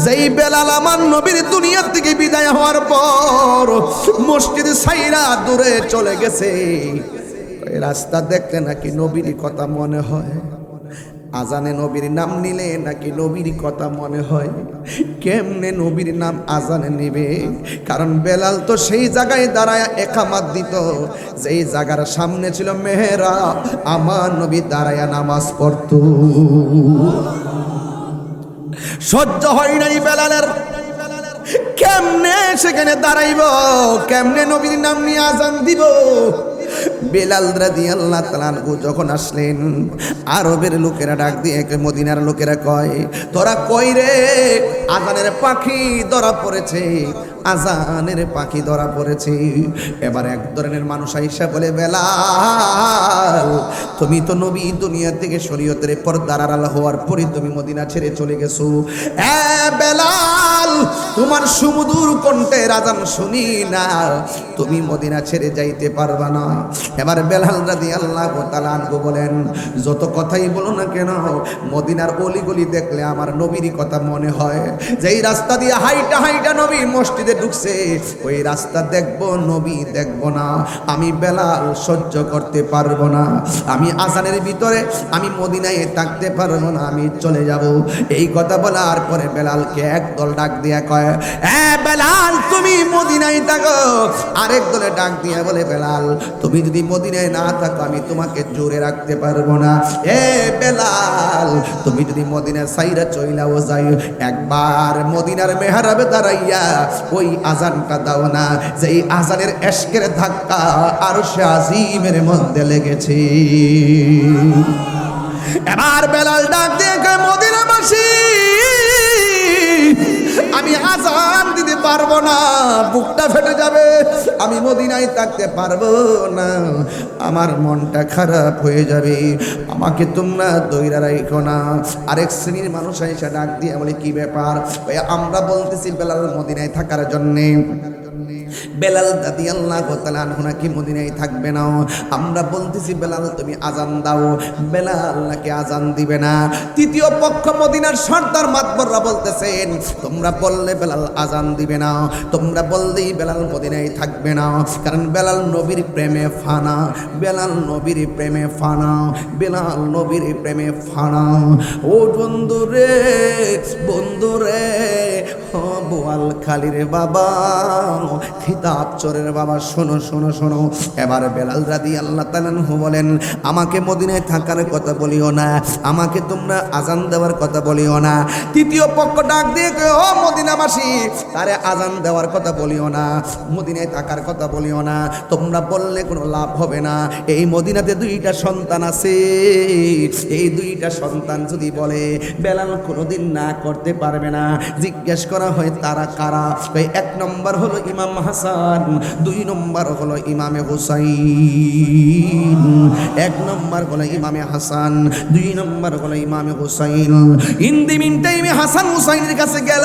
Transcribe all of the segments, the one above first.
যেই বেলাল আমার নবীর দুনিয়া থেকে বিদায় হওয়ার পর মসজিদ ছাইরা দূরে চলে গেছে, ওই রাস্তা দেখলে নাকি নবীর কথা মনে হয়, আজানে নবীর নাম নিলে নাকি নবীর কথা মনে হয়। কেমনে নবীর নাম আজানে নিবে? কারণ বেলাল তো সেই জায়গায় দাঁড়ায় একামাত দিত যেই জায়গার সামনে ছিল মেহরাব, আমার নবী দাঁড়ায় নামাজ পড়তো। সহ্য হয় নাই বেলালের, কেমনে সেখানে দাঁড়াইব, কেমনে নবীর নাম নিয়ে আজান দিব। বেলাল রাদিয়াল্লাহু তাআলা আনহু যখন আসলেন, আরবের লোকেরা ডাক দিয়ে, মদিনার লোকেরা কয়, তোরা কই রে? আজানের পাখি ধরা পড়েছে, আজানের পাখি ধরা পড়েছে। এবার এক ধরনের মানুষ আইসা বলে, বেলাল তুমি তো নবী দুনিয়া থেকে শরীয়তের পর্দার আড়াল হওয়ার পরে তুমি মদিনা ছেড়ে চলে গেছো। বেলাল তোমার সুমধুর কণ্ঠের আজান শুনি না, তুমি মদিনা ছেড়ে যাইতে পারবা না। এবার বেলাল রাদিয়াল্লাহু তাআলা আনহু বলেন, যত কথাই বলো না কেন, মদিনার অলিগলি দেখলে আমার নবীর কথা মনে হয়। যেই রাস্তা দিয়ে হাইটা হাইটা নবী মসজিদে ঢুকছে, ওই রাস্তা দেখবো নবী দেখবো না। আমি বেলাল সহ্য করতে পারবো না, আমি আজানের ভিতরে আমি মদিনায় থাকতে পারবো না, আমি চলে যাব। এই কথা বলার পরে বেলালকে একদল ডাক দিয়া কয়, বেলাল তুমি মদিনায় থাকো। আরেক দলে ডাক দিয়া বলে, বেলাল তুমি যদি মদিনায় না থাকো আমি তোমাকে জোরে রাখতে পারবো না। বেলাল তুমি যদি মদিনা সাইরা চইলাও যাই, একবার মদিনার মেহরাবে দাঁড়াইয়া ওই আজানটা দাও না, যেই আজানের এশকের ধাক্কা আরশে আজিমের মধ্যে লেগেছে। এবার বেলাল ডাক দিয়ে কয়, মদিনাবাসী আমি আজান দিতে পারবো না, বুকটা ফেটে যাবে, আমি মদিনায় থাকতে পারবো না, আমার মনটা খারাপ হয়ে যাবে, আমাকে তোমরা দইরা রাখো না। আরেক শ্রেণীর মানুষ এসে ডাক দিয়ে বলে, কি ব্যাপার? আমরা বলতেছি বেলাল মদিনায় থাকার জন্যে। বেলাল রাদিয়াল্লাহু তাআলা আনহু নাকি মদিনায় থাকবে না। আমরা বলতেছি বেলাল তুমি আজান দাও, বেলাল নাকি আজান দিবে না। তৃতীয় পক্ষ মদিনার সর্দার মাতবররা বলতেছেন, তোমরা বললে বেলাল আজান দিবে না, তোমরা বললেই বেলাল মদিনায় থাকবে না, কারণ বেলাল নবীর প্রেমে ফানা, বেলাল নবীর প্রেমে ফানা, বেলাল নবীর প্রেমে ফানা। ও বন্ধুরে বন্ধুরে, বোয়াল খালির বাবা, খিতাব চোরের বাবা, শোনো শোনো শোনো। এবার বেলাল রাদিয়াল্লাহু তাআলা আনহু বলেন, আমাকে মদিনায় থাকার কথা বলিও না, আমাকে তোমরা আজান দেওয়ার কথা বলিও না। তৃতীয় পক্ষ ডাক দিয়ে কয়, ও মদিনাবাসী, তারে আজান দেওয়ার কথা বলিও না, মদিনায় থাকার কথা বলিও না, তোমরা বললে কোনো লাভ হবে না। এই মদিনাতে দুইটা সন্তান আছে, এই দুইটা সন্তান যদি বলে বেলাল কোনোদিন না করতে পারবে না। জিজ্ঞেস করা হয় তারা কারা? এক নম্বর হলো ইমাম হাসান, দুই নম্বর হলো ইমামে হুসাইন। এক নম্বর হলো ইমামে হাসান, দুই নম্বর হলো ইমামে হুসাইন। ইন দি মিন টাইমে হাসান হুসাইনের কাছে গেল,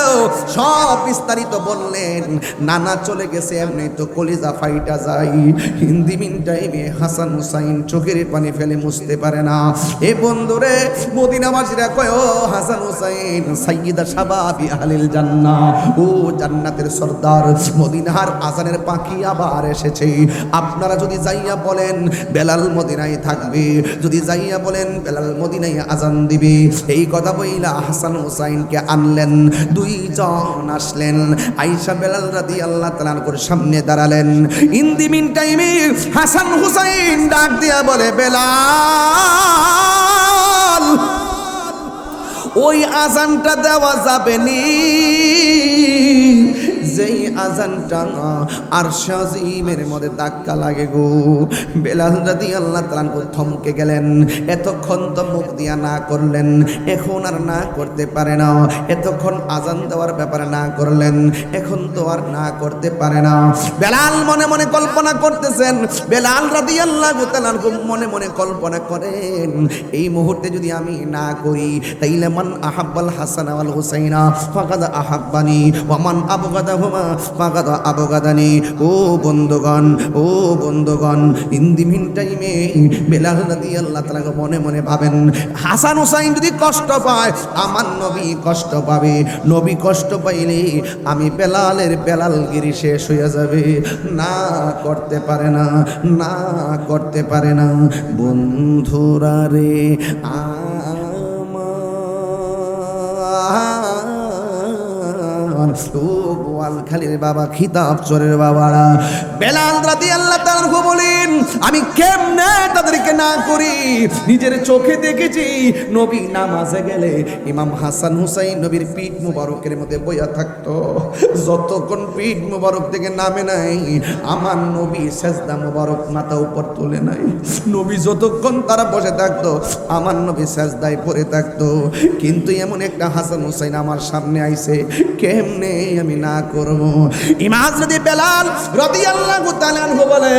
সব বিস্তারিত বললেন। নানা চলে গেছে, এমনি তো কলিজা ফাইটা যায়। ইন দি মিন টাইমে হাসান হুসাইন চোখের পানি ফেলে মুছতে পারে না। এ বন্ধুরে মদিনাবাসীরা কয়, ও হাসান হুসাইন সাইয়্যিদা শাবাবি আহলিল জান্নাহ, ও জান্নাতের সর্দার, মদিনার আজানের পাখি আবার এসেছে। আপনারা যদি যাইয়া বলেন বেলাল মদিনায় থাকবে, যদি যাইয়া বলেন বেলাল মদিনায় আজান দিবে, এই কথা বইলা হাসান হুসাইনকে আনলেন। দুইজন আসলেন, আয়েশা বেলাল রাদিয়াল্লাহু তাআলা আনহুর সামনে দাঁড়ালেন। ইন দি মিন টাইমে হাসান হুসাইন ডাক দিয়া বলে, বেলাল ওই আজানটা দেওয়া যাবে নি, যেই আজানটা আরশে আজিমের মধ্যে ধাক্কা লাগে গো। বেলাল রাদিয়াল্লাহু তাআলা আনহু থমকে গেলেন। এতক্ষণ তো মুখ দিয়া না করলেন, এখন আর না করতে পারে না। এতক্ষণ আজান দেওয়ার ব্যাপারে না করলেন, এখন তো আর না করতে পারে না। বেলাল মনে মনে কল্পনা করতেছেন, বেলাল রাদিয়াল্লাহু তাআলা আনহু মনে মনে কল্পনা করেন, এই মুহূর্তে যদি আমি না করি তাইলে মান আহাব্বাল হাসান ওয়াল হুসাইনা ফাকাদ আহাব্বানি ওয়া মান আবগাদাহু আনহুমা ফাকাদ আবগাদানি। ও বন্ধুগণ, ইন দি মিন টাইমে বেলাল রাদিয়াল্লাহু তাআলা মনে মনে ভাবেন, হাসান হুসাইন যদি কষ্ট পায় আমার নবী কষ্ট পাবে, নবী কষ্ট পাইলে আমি বেলালগিরি শেষ হয়ে যাবে। না করতে পারে না, বন্ধুরা রে গোয়ালখালীর বাবা, খিতাব চরের বাবারা, বেলাল রাদিয়াল্লাহু তাআলা বলেন আমি কেমনে তাদেরকে না করি। নিজের চোখে দেখেছি নবী নামাজে গেলে ইমাম হাসান হুসাইন নবীর পিঠ মুবারকের মধ্যে বইয়া থাকতো। যতক্ষণ পিঠ মুবারক থেকে নামে নাই আমার নবী সেজদা মুবারক মাথা উপর তুলে নাই। নবী যতক্ষণ তারা বসে থাকতো আমার নবী সেজদায় পড়ে থাকতো। কিন্তু এমন একটা হাসান হুসাইন আমার সামনে আইছে, কেমনে আমি না করব। ইমাম যদি বেলাল রাদিয়াল্লাহু তাআলা বলে,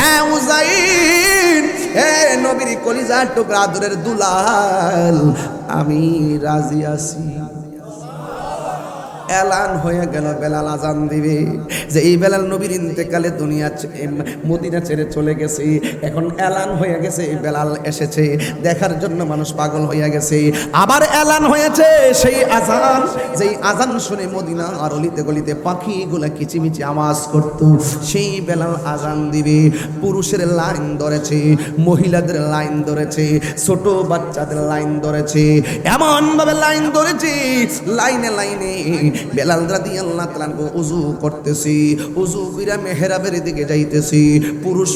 এ হুসাইন, এ নবীর কলিজার টুকরা আদরের দুলাল, আমি রাজি আছি। এলান হয়ে গেল, বেলাল আজান দিবে যে এই বেলাল নবীর ইন্তেকালে মদিনা ছেড়ে চলে গেছে। এখন এলান হয়ে গেছে বেলাল এসেছে, দেখার জন্য মানুষ পাগল হয়ে গেছে। আবার এলান হয়েছে সেই আজান, যেই আজান শুনে মদিনা আর অলিতে গলিতে পাখিগুলা কিচিমিচি আওয়াজ করত। সেই বেলাল আজান দিবে। পুরুষের লাইন ধরেছে, মহিলাদের লাইন ধরেছে, ছোট বাচ্চাদের লাইন ধরেছে, এমন ভাবে লাইন ধরেছে, লাইনে লাইনে বেলাল রাদিয়াল্লাহু তাআলা ওযু করতেছি, ওযু কইরা মেহরাবের দিকে যাইতেছি।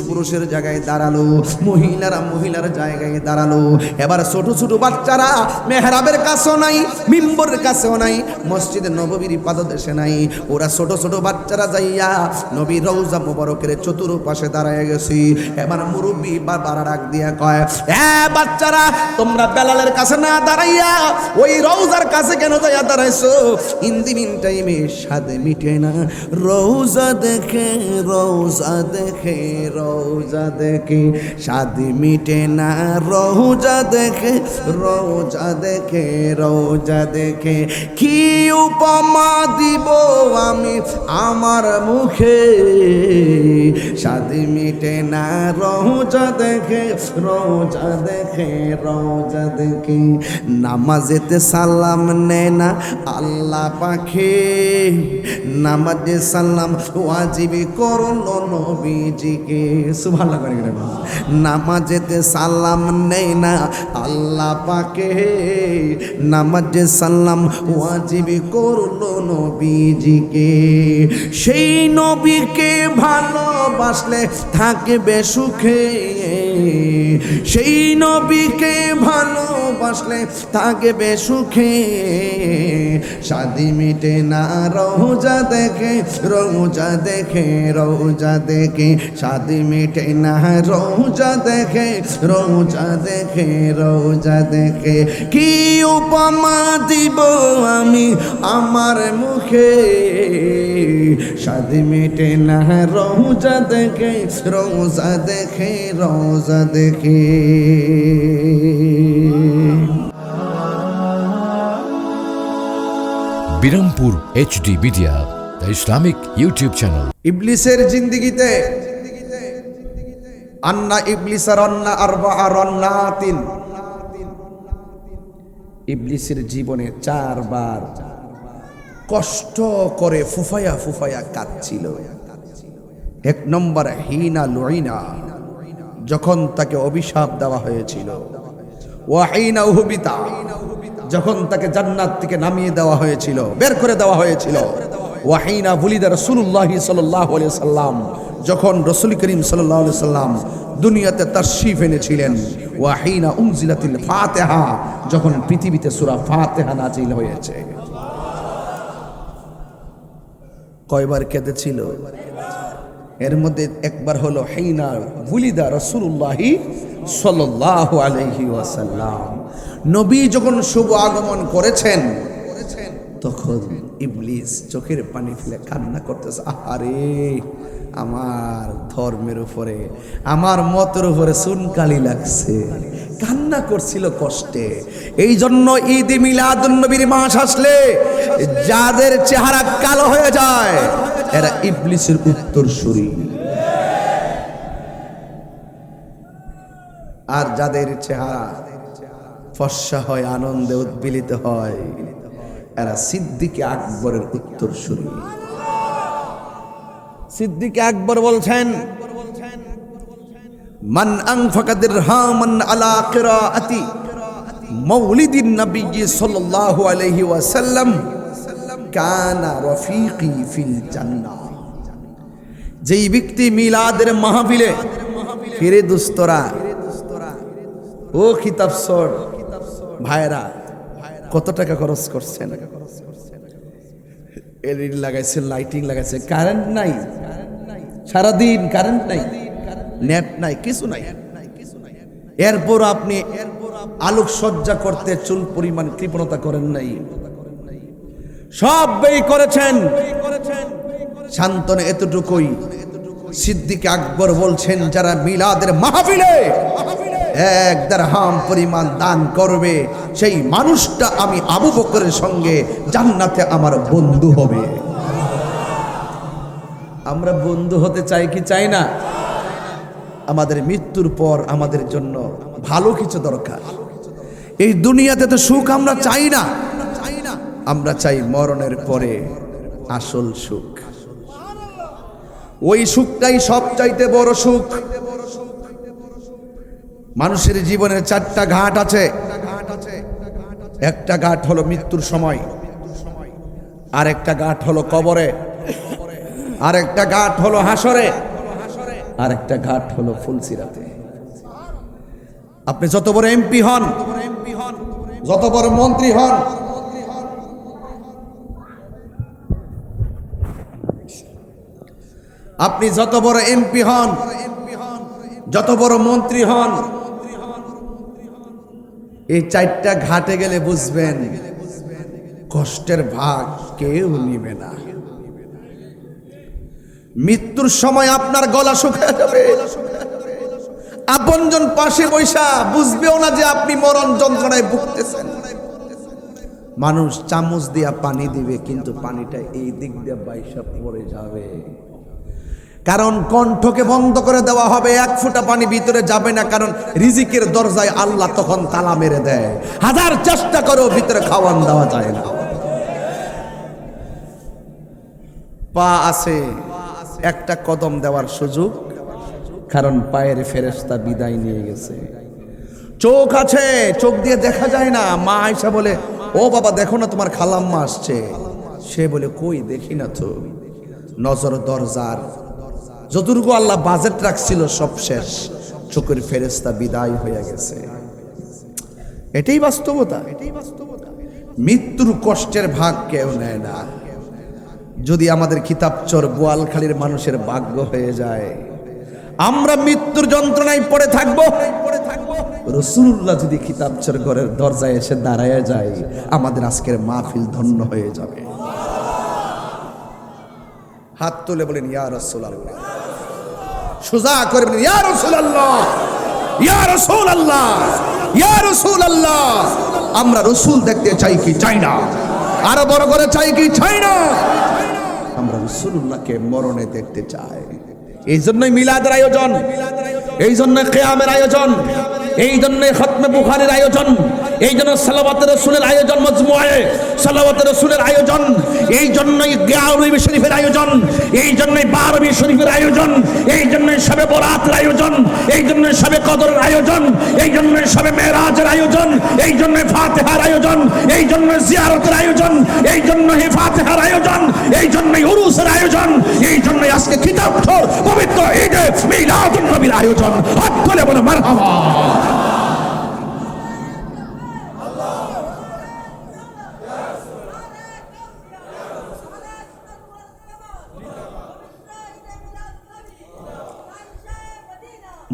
পুরুষের জায়গায় দাঁড়ালো, মহিলার জায়গায় দাঁড়ালো। এবার ছোট ছোট বাচ্চারা মেহরাবের কাছেও নাই, মিম্বরের কাছেও নাই, মসজিদে নববীর পাদদেশে নাই। ওরা ছোট ছোট বাচ্চারা যাইয়া নবীর রওজা মুবারকের চতুর্পাশে দাঁড়ায় গেছি। এবার মুরব্বি বাবারা ডাক দিয়া কয়, এ বাচ্চারা, তোমরা বেলালের কাছে না দাঁড়াইয়া ওই রওজার কাছে কেন যাইয়া দাঁড়াইছো? ইন্দিমিন টাইমে স্বাদ মিটে না রওজা দেখে, স্বাদ মিটে না রওজা দেখে, কি উপমা দিব আমি আমার মুখে, স্বাদ মিটে না রওজা দেখে। নামাজেতে সালাম নেয় না আল্লাহ পাখে, নামাজে সালাম ওয়াজিবি করলো নবীজিকে। সুবহানাল্লাহ করে গেলেন। নামাজেতে সালাম নেয় না আল্লাহ পাকে, নামাজে সালাম ওয়াজিবি করলো নবীজিকে। সেই নবীকে ভালোবাসলে থাকবে সুখে, সেই নবীকে ভালোবাসলে থাকবে সুখে, শাদি মিটে না রওজা দেখে, শাদি মিটে না রওজা দেখে, কি উপমা দিব আমি আমার মুখে, শাদি মিটে না রওজা দেখে। Birampur HD media, the Islamic YouTube channel. ইবলিসের জিন্দেগিতে আন্না ইবলিসার আন্না আরবা রান্নাতিন, ইবলিসের জীবনে 4 বার কষ্ট করে ফুফায়া কাঁদছিল। 1 নম্বর হিনা লুইনা, যখন তাকে অভিশাপ দেওয়া হয়েছিল। ওয়াহিনা উহবিতা, যখন তাকে জান্নাত থেকে নামিয়ে দেওয়া হয়েছিল, বের করে দেওয়া হয়েছিল। ওয়াহিনা বুলিদা রাসূলুল্লাহ সাল্লাল্লাহু আলাইহি সাল্লাম, যখন রাসূল করিম সাল্লাল্লাহু আলাইহি সাল্লাম দুনিয়াতে তাশরীফ এনেছিলেন। ওয়াহিনা উনজিলাতিল ফাতিহা, যখন পৃথিবীতে সূরা ফাতিহা নাজিল হয়েছে। কয়বার কেঁদেছিল? এর মধ্যে একবার হলো হিনা বুলিদা রাসূলুল্লাহ সাল্লাল্লাহু আলাইহি ওয়াসাল্লাম, নবী যখন শুভ আগমন করেছেন, তখন ইবলিস চোখের পানি ফেলে কান্না করতেছে, আরে আমার ধর্মের উপরে, আমার মতের উপরে চুনকালি লাগছে, কান্না করছিল কষ্টে। এই জন্য ঈদ মিলাদুন নবীর মাস আসলে যাদের চেহারা কালো হয়ে যায় এরা ইবলিসের উত্তরসূরি, আর যাদের চেহারা ফর্সা হয়, আনন্দে উদ্বেলিত হয়, এরা সিদ্দিকে আকবরের উত্তরসূরি। সিদ্দিকে আকবর বলছেন, মান আনফাকা দিরহামান আলা কিরাআতি মাউলিদিন নবী সাল্লাল্লাহু আলাইহি ওয়াসাল্লাম কানা রফিকি ফিল জান্নাহ। যেই ব্যক্তি মিলাদের মাহফিলে, ফিরে দুস্তরা ও খিতাবসর ভাইরা কত টাকা খরচ করছেন? এলইডি লাগাইছে, লাইটিং লাগাইছে, কারেন্ট নাই, সারাদিন কারেন্ট নাই, নেট নাই, কিছু নাই। এরপর আপনি আলোকসজ্জা করতে চুল পরিমাণ কৃপণতা করেন নাই, সব ব্যয় করেছেন। শান্তনে এতটুকুই সিদ্দিক আকবর বলছেন, যারা মিলাদের মাহফিলে এক দিরহাম পরিমাণ দান করবে, সেই মানুষটা আমি আবু বকরের সঙ্গে জান্নাতে আমার বন্ধু হবে। আমরা বন্ধু হতে চাই কি চাই না? আমাদের মৃত্যুর পর আমাদের জন্য ভালো কিছু দরকার। এই দুনিয়াতে তো সুখ আমরা চাই না, আমরা চাই মরণের পরে আসল সুখ। ওই সুখটাই সবচাইতে বড় সুখ। মানুষের জীবনের চারটা ঘাট আছে। একটা ঘাট হলো মৃত্যুর সময়, আর একটা ঘাট হলো কবরে, আর একটা ঘাট হলো হাসরে, আর একটা ঘাট হলো ফুলসিরাতে। আপনি যত বড় এমপি হন, যত বড় মন্ত্রী হন, আপনি যত বড় এমপি হন, যত বড় মন্ত্রী হন, এই চারটা ঘাটে গেলে বুঝবেন কষ্টের ভাগ কেউ নিবে না। মৃত্যুর সময় আপনার গলা শুকিয়ে যাবে, আপনজন পাশে বৈশা বুঝবেও না যে আপনি মরণ যন্ত্রণায় ভুগতেছেন। মানুষ চামচ দিয়া পানি দিবে, কিন্তু পানিটা এই দিক দিয়ে বাইশা পড়ে যাবে, কারণ কণ্ঠকে বন্ধ করে দেওয়া হবে, এক ফোঁটা পানি ভিতরে যাবে না, কারণ রিজিকের দরজায় আল্লাহ তখন তালা মেরে দেয়। হাজার চেষ্টা করেও ভিতরে খাওয়ান দেওয়া যায় না। পা আছে, একটা কদম দেওয়ার সুযোগ, কারণ পায়ের ফেরেশতা বিদায় নিয়ে গেছে। চোখ আছে, চোখ দিয়ে দেখা যায় না। মা আয়েশা বলে, ও বাবা দেখো না তোমার খালাম্মা আসছে। সে বলে, কই দেখি না তো। নজর দরজার যতটুকু আল্লাহ বাজেট রাখছিল সব শেষ, চোখের ফেরেশতা বিদায় হয়ে গেছে। এটাই বাস্তবতা। মৃত্যুর কষ্টের ভাগ কেউ নেয় না। যদি আমাদের কিতাবচর বোয়ালখালীর মানুষের ভাগ্য হয়ে যায়, আমরা মৃত্যুর যন্ত্রণায় পড়ে থাকবো। রাসূলুল্লাহ যদি কিতাবচর ঘরের দরজায় এসে দাঁড়ায় যায়, আমাদের আজকের মাহফিল ধন্য হয়ে যাবে। হাত তুলে বলেন, ইয়া রাসূলুল্লাহ। সোজা করে বলেন, ইয়া রাসূলুল্লাহ, ইয়া রাসূলুল্লাহ, ইয়া রাসূলুল্লাহ। আমরা রাসূল দেখতে চাই কি চাই না? আরো বড় করে চাই কি চাই না? আমরা রাসূলুল্লাহকে মরণে দেখতে চাই। এই জন্যই মিলাদের আয়োজন, এই জন্য কিয়ামের আয়োজন, এই জন্য খতমে বুখারীর আয়োজন, এই জন্য সালাওয়াতে রাসূলের আয়োজন, মজমুআয়ে সালাওয়াতে রাসূলের আয়োজন, এই জন্যই গিয়াউল শরীফের আয়োজন, এই জন্যই বারবি শরীফের আয়োজন, এই জন্যই শবে বরাতের আয়োজন, এই জন্যই শবে কদরের আয়োজন, এই জন্যই শবে মেরাজের আয়োজন, এই জন্যই ফাতিহার আয়োজন, এই জন্যই জিয়ারতের আয়োজন, এই জন্যই ফাতিহার আয়োজন, এই জন্যই উরুসের আয়োজন, এই জন্যই আজকে কিতাবচর পবিত্র ঈদে মিলাদুন নবীর আয়োজন। হাত তুলে বলো মারহাবা।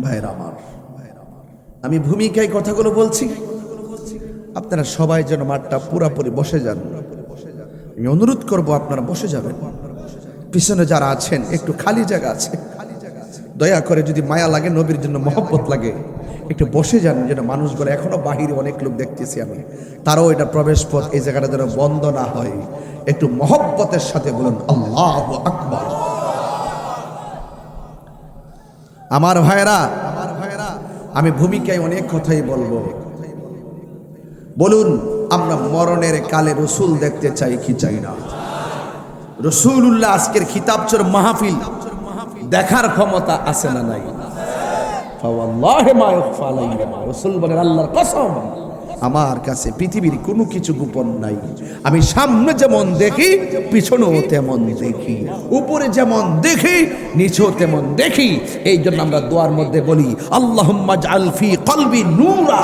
ভাইরা আমার, আমি ভূমিকায় কথাগুলো বলছি, আপনারা সবাই যেন মাঠটা পুরাপুরি বসে যান। আমি অনুরোধ করব আপনারা বসে যাবেন। পিছনে যারা আছেন একটু খালি জায়গা আছে, দয়া করে যদি মায়া লাগে, নবীর জন্য মহব্বত লাগে, একটু বসে যান, যেন মানুষগুলো এখনো বাহিরে অনেক লোক দেখতেছি আমি, তারাও এটা প্রবেশ পথ, এই জায়গাটা যেন বন্ধ না হয়। একটু মহব্বতের সাথে বলুন আল্লাহু আকবার। আমার ভাইরা, আমি ভূমিকায় অনেক কথাই বলবো। বলুন, আমরা মরণের কালে রসুল দেখতে চাই কি চাই না? রসুলুল্লাহ আজকের খিতাবচর মাহফিল দেখার ক্ষমতা আছে না নাই? ফাওয়াল্লাহি মা ইখফা আলাইয়া, রাসূল বলেন আল্লাহর কসম, আমার কাছে পৃথিবীর কোনো কিছু গোপন নাই। আমি সামনে যেমন দেখি, পিছনেও তেমন দেখি, উপরে যেমন দেখি, নিচেও তেমন দেখি। এই জন্য আমরা দোয়ার মধ্যে বলি আল্লাহুম্মা জাআল ফি কলবি নূরা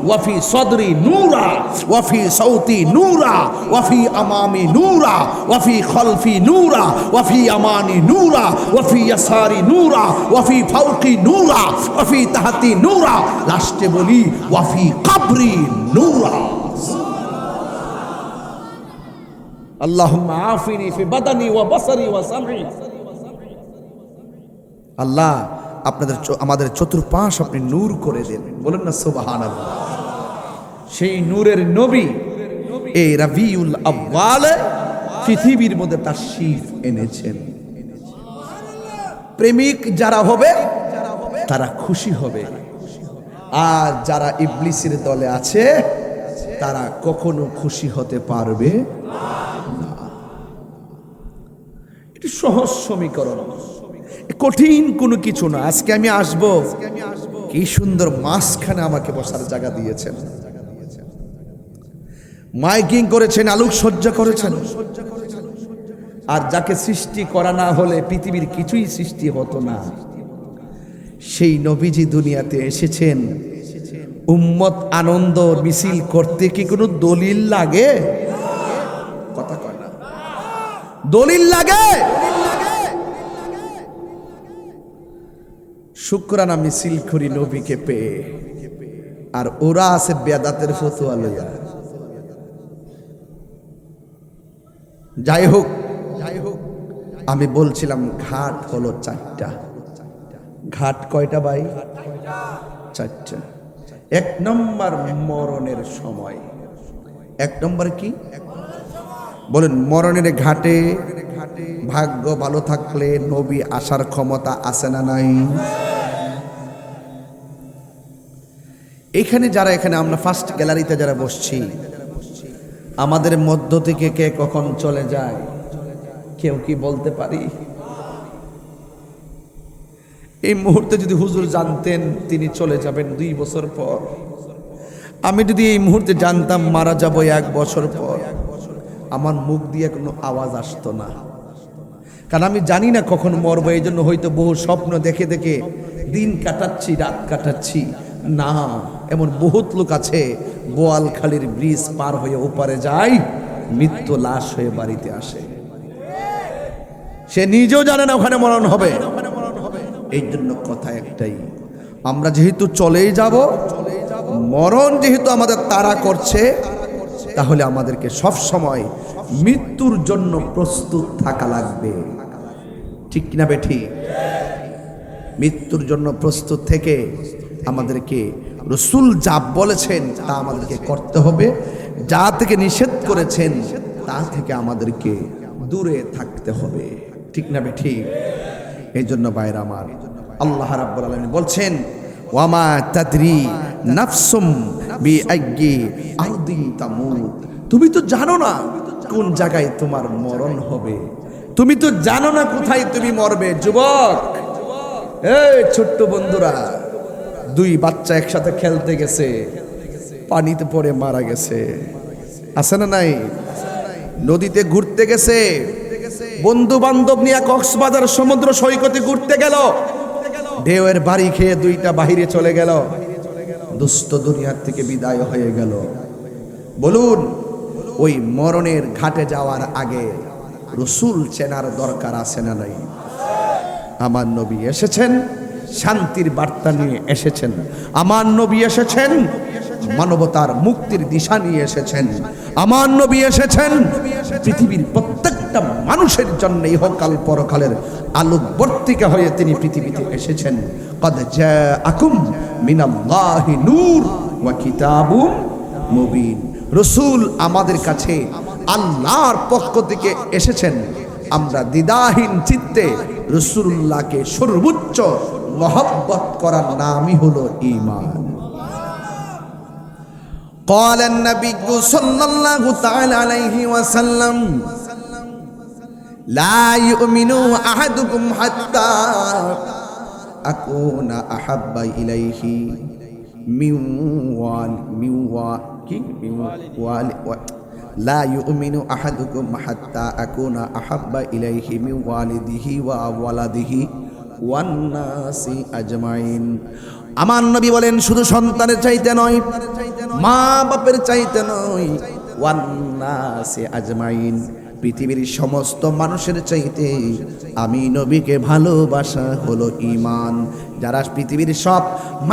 ওয়া ফি সদরি নূরা ওয়া ফি সাউতি নূরা ওয়া ফি আমামি নূরা ওয়া ফি খালফি নূরা ওয়া ফি আমানি নূরা ওয়া ফি ইয়াসারি নূরা ওয়া ফি ফাওকি নূরা ওয়া ফি তাহতি নূরা। লাস্টে বলি ওয়া ফি কবরি নূরা। আল্লাহুম্মা আফিনি ফি বাদানি ওয়া বাসারি ওয়া সামঈ। আল্লাহ আমাদের চতুর্পাশ আপনি নূর করে দেন, বলেন না সুবহানাল্লাহ। সেই নূরের নবী এই রবিউল আউয়াল পৃথিবীর মধ্যে তাশরীফ এনেছেন। প্রেমিক যারা হবে তারা খুশি হবে, আর যারা ইবলিসের দলে আছে তারা কখনো খুশি হতে পারবে না। এটি সহজ সমীকরণ, কঠিন কোনো কিছু না। আজকে আমি আসবো, কি সুন্দর মাঝখানে আমাকে বসার জায়গা দিয়েছেন, মাইকিং করেছেন, আলোকসজ্জা করেছেন। আর যাকে সৃষ্টি করা না হলে পৃথিবীর কিছুই সৃষ্টি হতো না, সেই নবীজি দুনিয়াতে এসেছেন। উম্মত আনন্দ মিছিল করতে কি কোনো দলিল লাগে? কথা কয় না, দলিল লাগে? শুকরানা মিছিল করি নবীকে পেয়ে, আর ওরা আছে বেদাতের ফতোয়া লইয়া। যাই হোক, আমি বলছিলাম ঘাট হলো 4টা। ঘাট কয়টা ভাই? 4টা। 1 নম্বর মরণের সময়। 1 নম্বর কি বলেন? মরণের ঘাটে ভাগ্য ভালো থাকলে নবী আসার ক্ষমতা আছে না নাই? এখানে যারা, এখানে আমরা ফার্স্ট গ্যালারিতে যারা বসছি, আমাদের মধ্য থেকে কে কখন চলে যায় কেউ কি বলতে পারি? এই মুহূর্তে যদি হুজুর জানতেন তিনি চলে যাবেন 2 বছর পর, আমি যদি এই মুহূর্তে জানতাম মারা যাব 1 বছর পর, আমার মুখ দিয়ে কোনো আওয়াজ আসতো না, কারণ আমি জানি না কখন মরবো। এই জন্য হয়তো বহু স্বপ্ন দেখে দেখে দিন কাটাচ্ছি, রাত কাটাচ্ছি। না, এমন বহুত লোক আছে বোয়ালখালীর ব্রিজ পার হয়ে ওপারে যায়, মৃত্যু লাশ হয়ে বাড়িতে আসে, সে নিজেও জানে না ওখানে মরণ হবে। এই জন্য কথা একটাই, আমরা যেহেতু চলেই যাব, মরণ যেহেতু আমাদের তাড়া করছে, তাহলে আমাদেরকে সব সময় মৃত্যুর জন্য প্রস্তুত থাকা লাগবে। ঠিক কিনা বেঠি? মৃত্যুর জন্য প্রস্তুত থেকে আমাদেরকে রাসূল যা বলেছেন তা আমাদেরকে করতে হবে, যা থেকে নিষেধ করেছেন তা থেকে আমাদেরকে দূরে থাকতে হবে। ঠিক না বেঠি? এই জন্য ভাইরা আমার, আল্লাহ রাব্বুল আলামিন বলছেন ওয়ামা তাদরি নাফসুম বিআইয়ি আরদিন তামুত। তুমি তো জানো না কোন জায়গায় তোমার মরণ হবে, তুমি তো জানো না কোথায় তুমি মরবে। যুবক, এই ছোট্ট বন্ধুরা, 2 বাচ্চা একসাথে খেলতে গেছে, পানিতে পড়ে মারা গেছে, আছে না নাই? নদীতে ঘুরতে গেছে, বন্ধু বান্ধব নিয়ে কক্সবাজার সমুদ্র সৈকতে ঘুরতে গেল, ঢেউয়ের বাড়ি খেয়ে 2টা বাহিরে চলে গেল, দুস্থ দুনিয়ার থেকে বিদায় হয়ে গেল। বলুন, ওই মরণের ঘাটে যাওয়ার আগে রাসূল চেনার দরকার আছে না নাই? আমার নবী এসেছেন শান্তির বার্তা নিয়ে এসেছেন, আমার নবী এসেছেন মানবতার মুক্তির দিশা নিয়ে এসেছেন। আমার নবী এসেছেন পৃথিবীর প্রত্যেকটা মানুষের জন্য ইহকাল পরকালের আলোকবর্তিকা হয়ে তিনি পৃথিবীতে এসেছেন। قد جاءكم من الله নূর ওয়া কিতাবুম মুবিন। রাসূল আমাদের কাছে আল্লাহর পক্ষ থেকে এসেছেন। আমরা দ্বিধাহীন চিত্তে রাসূলুল্লাহকে সর্বোচ্চ মহব্বত করার নামই হলো ঈমান। قال النبي صلى الله تعالى عليه وسلم لا يؤمن أحدكم حتى أكون أحب إليه من لا يؤمن أحدكم حتى أكون أحب إليه من والده وولده والناس أجمعين। আমার নবী বলেন শুধু সন্তানের চাইতে নয়, মা বাপের চাইতে নয়, ওয়ান্নাসি আজমাইন, পৃথিবীর সমস্ত মানুষের চাইতে আমি নবীকে ভালোবাসা হলো ঈমান। যারা পৃথিবীর সব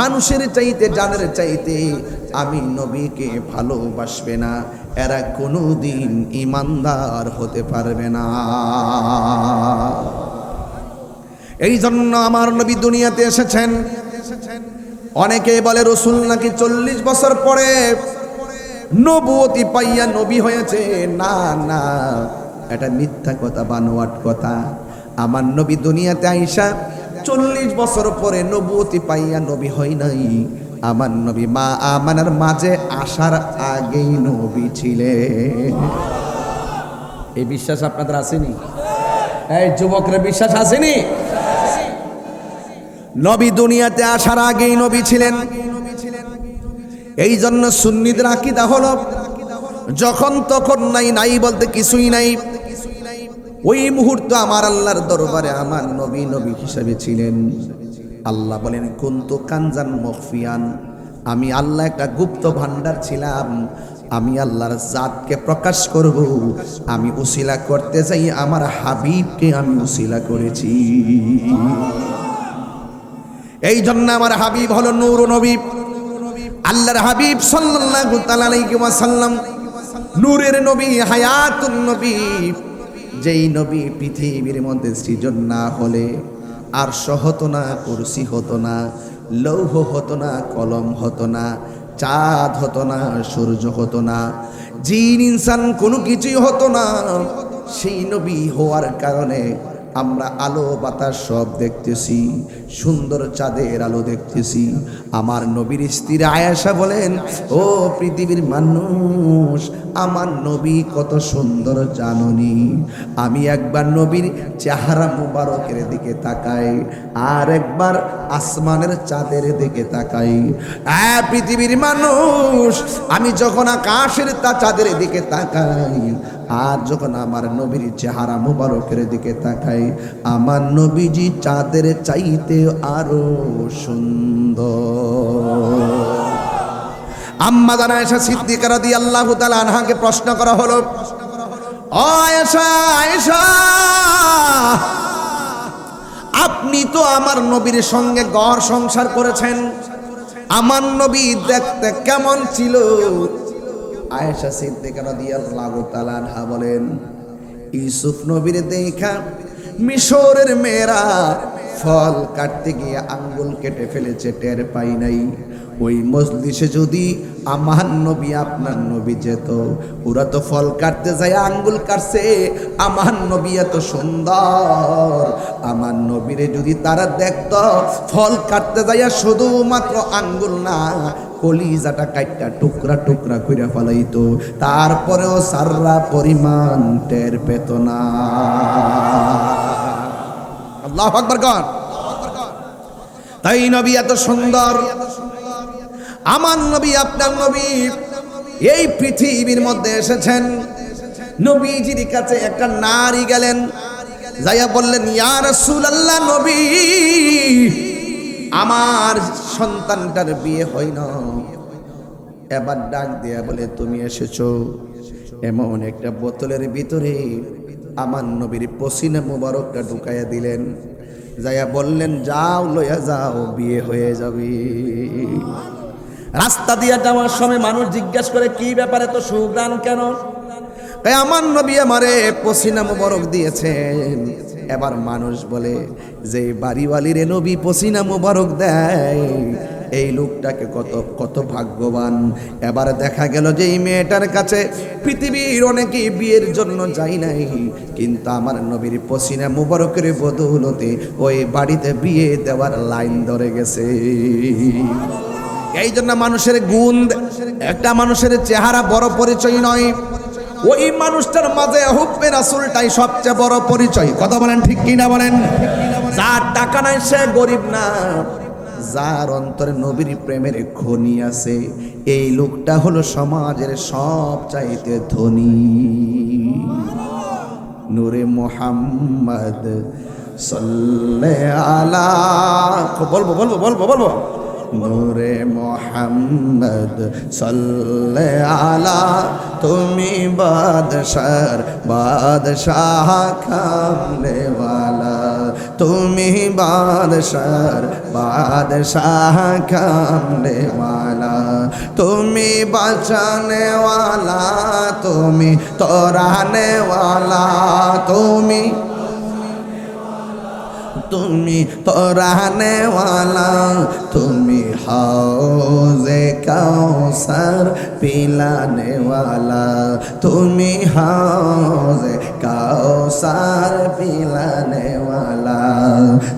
মানুষের চাইতে, জানের চাইতে আমি নবীকে ভালোবাসবে না, এরা কোনোদিন ঈমানদার হতে পারবে না। এই জন্য আমার নবী দুনিয়াতে এসেছেন। অনেকে বলে রাসূল নাকি 40 বছর পরে নবুয়তি পাইয়া নবী হয়েছে। না না, এটা মিথ্যা কথা, বানোয়াট কথা। আমার নবী দুনিয়াতে আইসা 40 বছর পরে নবুয়তি পাইয়া নবী হয় নাই। আমার নবী মা আমানার মাঝে আসার আগেই নবী ছিলেন। এই বিশ্বাস আপনাদের আসেনি? এই যুবকরা বিশ্বাস আসেনি? নবী দুনিয়াতে আসার আগেই নবী ছিলেন। এই জন্য সুন্নিদের আকীদা হলো যখন তখন নাই, নাই বলতে কিছুই নাই। ওই মুহূর্তে আমার আল্লাহর দরবারে আমার নবী নবী হিসেবে ছিলেন। আল্লাহ বলেন কুনতু কানজান মখফিয়ান, আমি আল্লাহ একটা গুপ্ত ভান্ডার ছিলাম। আমি আল্লাহর জাতকে প্রকাশ করব, আমি উসিলা করতে চাই আমার হাবিবকে আমি উসিলা করেছি। এই জন্য আমার হাবিব হলো নূর নবী। আল্লাহর হাবিব সাল্লাল্লাহু তাআলা আলাইহি ওয়াসাল্লাম নূরের নবী, হায়াতুন নবী। যেই নবী পৃথিবীর মধ্যে সৃজন না হলে আরশ হতো না, কুরসি হতো না, লৌহ হতো না, কলম হতো না, চাঁদ হতো না, সূর্য হতো না, জিন ইনসান কোনো কিছুই হতো না। সেই নবী হওয়ার কারণে আমরা আলো বাতাস সব দেখতেছি, সুন্দর চাঁদের আলো দেখতেছি। আমার নবীর স্ত্রী আয়েশা বলেন, ও পৃথিবীর মানুষ, আমার নবী কত সুন্দর জাননি। আমি একবার নবীর চেহারা মুবারকের দিকে তাকাই, আর একবার আসমানের চাঁদের দিকে তাকাই। পৃথিবীর মানুষ, আমি যখন আকাশের চাঁদের দিকে তাকাই, আর যখন আমার নবীর চেহারা মুবারকের দিকে তাকাই, আমার নবীজি চাঁদের চাইতে আরো সুন্দর। আম্মা জান আয়েশা সিদ্দিকা রাদিয়াল্লাহু তাআলা আনহাকে প্রশ্ন করা হলো, ও আয়েশা, আয়েশা, আপনি তো আমার নবীর সঙ্গে ঘর সংসার করেছেন, আমার নবী দেখতে কেমন ছিল? আয়েশা সিদ্দিকা রাদিয়াল্লাহু তাআলা আনহা বলেন, ইউসুফ নবীর দেখা মিশরের মেয়েরা ফল কাটতে গিয়ে আঙ্গুল কেটে ফেলেছে, টের পাই নাই। ওই মজলিসে যদি আমার নবী আপনার নবী যেত, ওরা তো ফল কাটতে যায় আঙ্গুল কাটছে, আমার নবী এত সুন্দর, আমার নবীরে যদি তারা দেখত ফল কাটতে যায় শুধুমাত্র আঙ্গুল না, কলিজাটা কাটটা টুকরা টুকরা কইরা ফেলাইতো, তারপরেও সাররা পরিমাণ টের পেত না। আল্লাহু আকবার কর। তাই নবী এত সুন্দর, আমার নবী আপনার নবী এই পৃথিবীর মধ্যে এসেছেন। নবীজির কাছে একটা নারী গেলেন, যাইয়া বললেন, ইয়া রাসূলুল্লাহ, নবী, আমার সন্তানটার বিয়ে হয় না। এবার ডাক দিয়া বলে, তুমি এসেছো। এমন একটা বোতলের ভিতরে আমার নবীর পসিনা মুবারকটা ঢুকাইয়া দিলেন, যাইয়া বললেন, যাও লইয়া যাও, বিয়ে হয়ে যাবে। রাস্তা দিয়ে যাওয়ার সময় মানুষ জিজ্ঞাসা করে কি ব্যাপারে তো সুগ্রাণ কেন? আমার নবী আমারে পসিনা মুবারক দিয়েছেন। এবার মানুষ বলে যে বাড়িওয়ালির নবী পসিনা মুবারক দেয়, এই লোকটাকে কত কত ভাগ্যবান। এবার দেখা গেল যে এই মেয়েটার কাছে পৃথিবীর অনেকেই বিয়ের জন্য যাই নাই, কিন্তু আমার নবীর পসিনা মুবারকের বদৌলতে ওই বাড়িতে বিয়ে দেওয়ার লাইন ধরে গেছে। এই জন্য মানুষের গুণ, একটা মানুষের চেহারা বড় পরিচয় নয়, ওই মানুষটার মাঝে হুব্বে রাসূলটাই সবচেয়ে বড় পরিচয়। কথা বলেন ঠিক কিনা বলেন? যার টাকা নাই সে গরিব না, যার অন্তরে নবীর প্রেমের খনি আছে এই লোকটা হলো সমাজের সবচাইতে ধনী। নূরে মুহাম্মদ সাল্লাল্লাহু আলা, বলবো বলবো বলবো বলবো নূরে মুহাম্মদ সাল্লাল্লাহু আলা, তুমি বাদশার বাদশাহ কামলেওয়ালা, তুমি বাদশার বাদশাহ কামলেওয়ালা, তুমি বাঁচানেওয়ালা, তুমি তরানেওয়ালা, তুমি তুমি তরানেওয়ালা, তুমি হাউজে কাউসার পিলানেওয়ালা, তুমি হাউজে কাউসার পিলানেওয়ালা।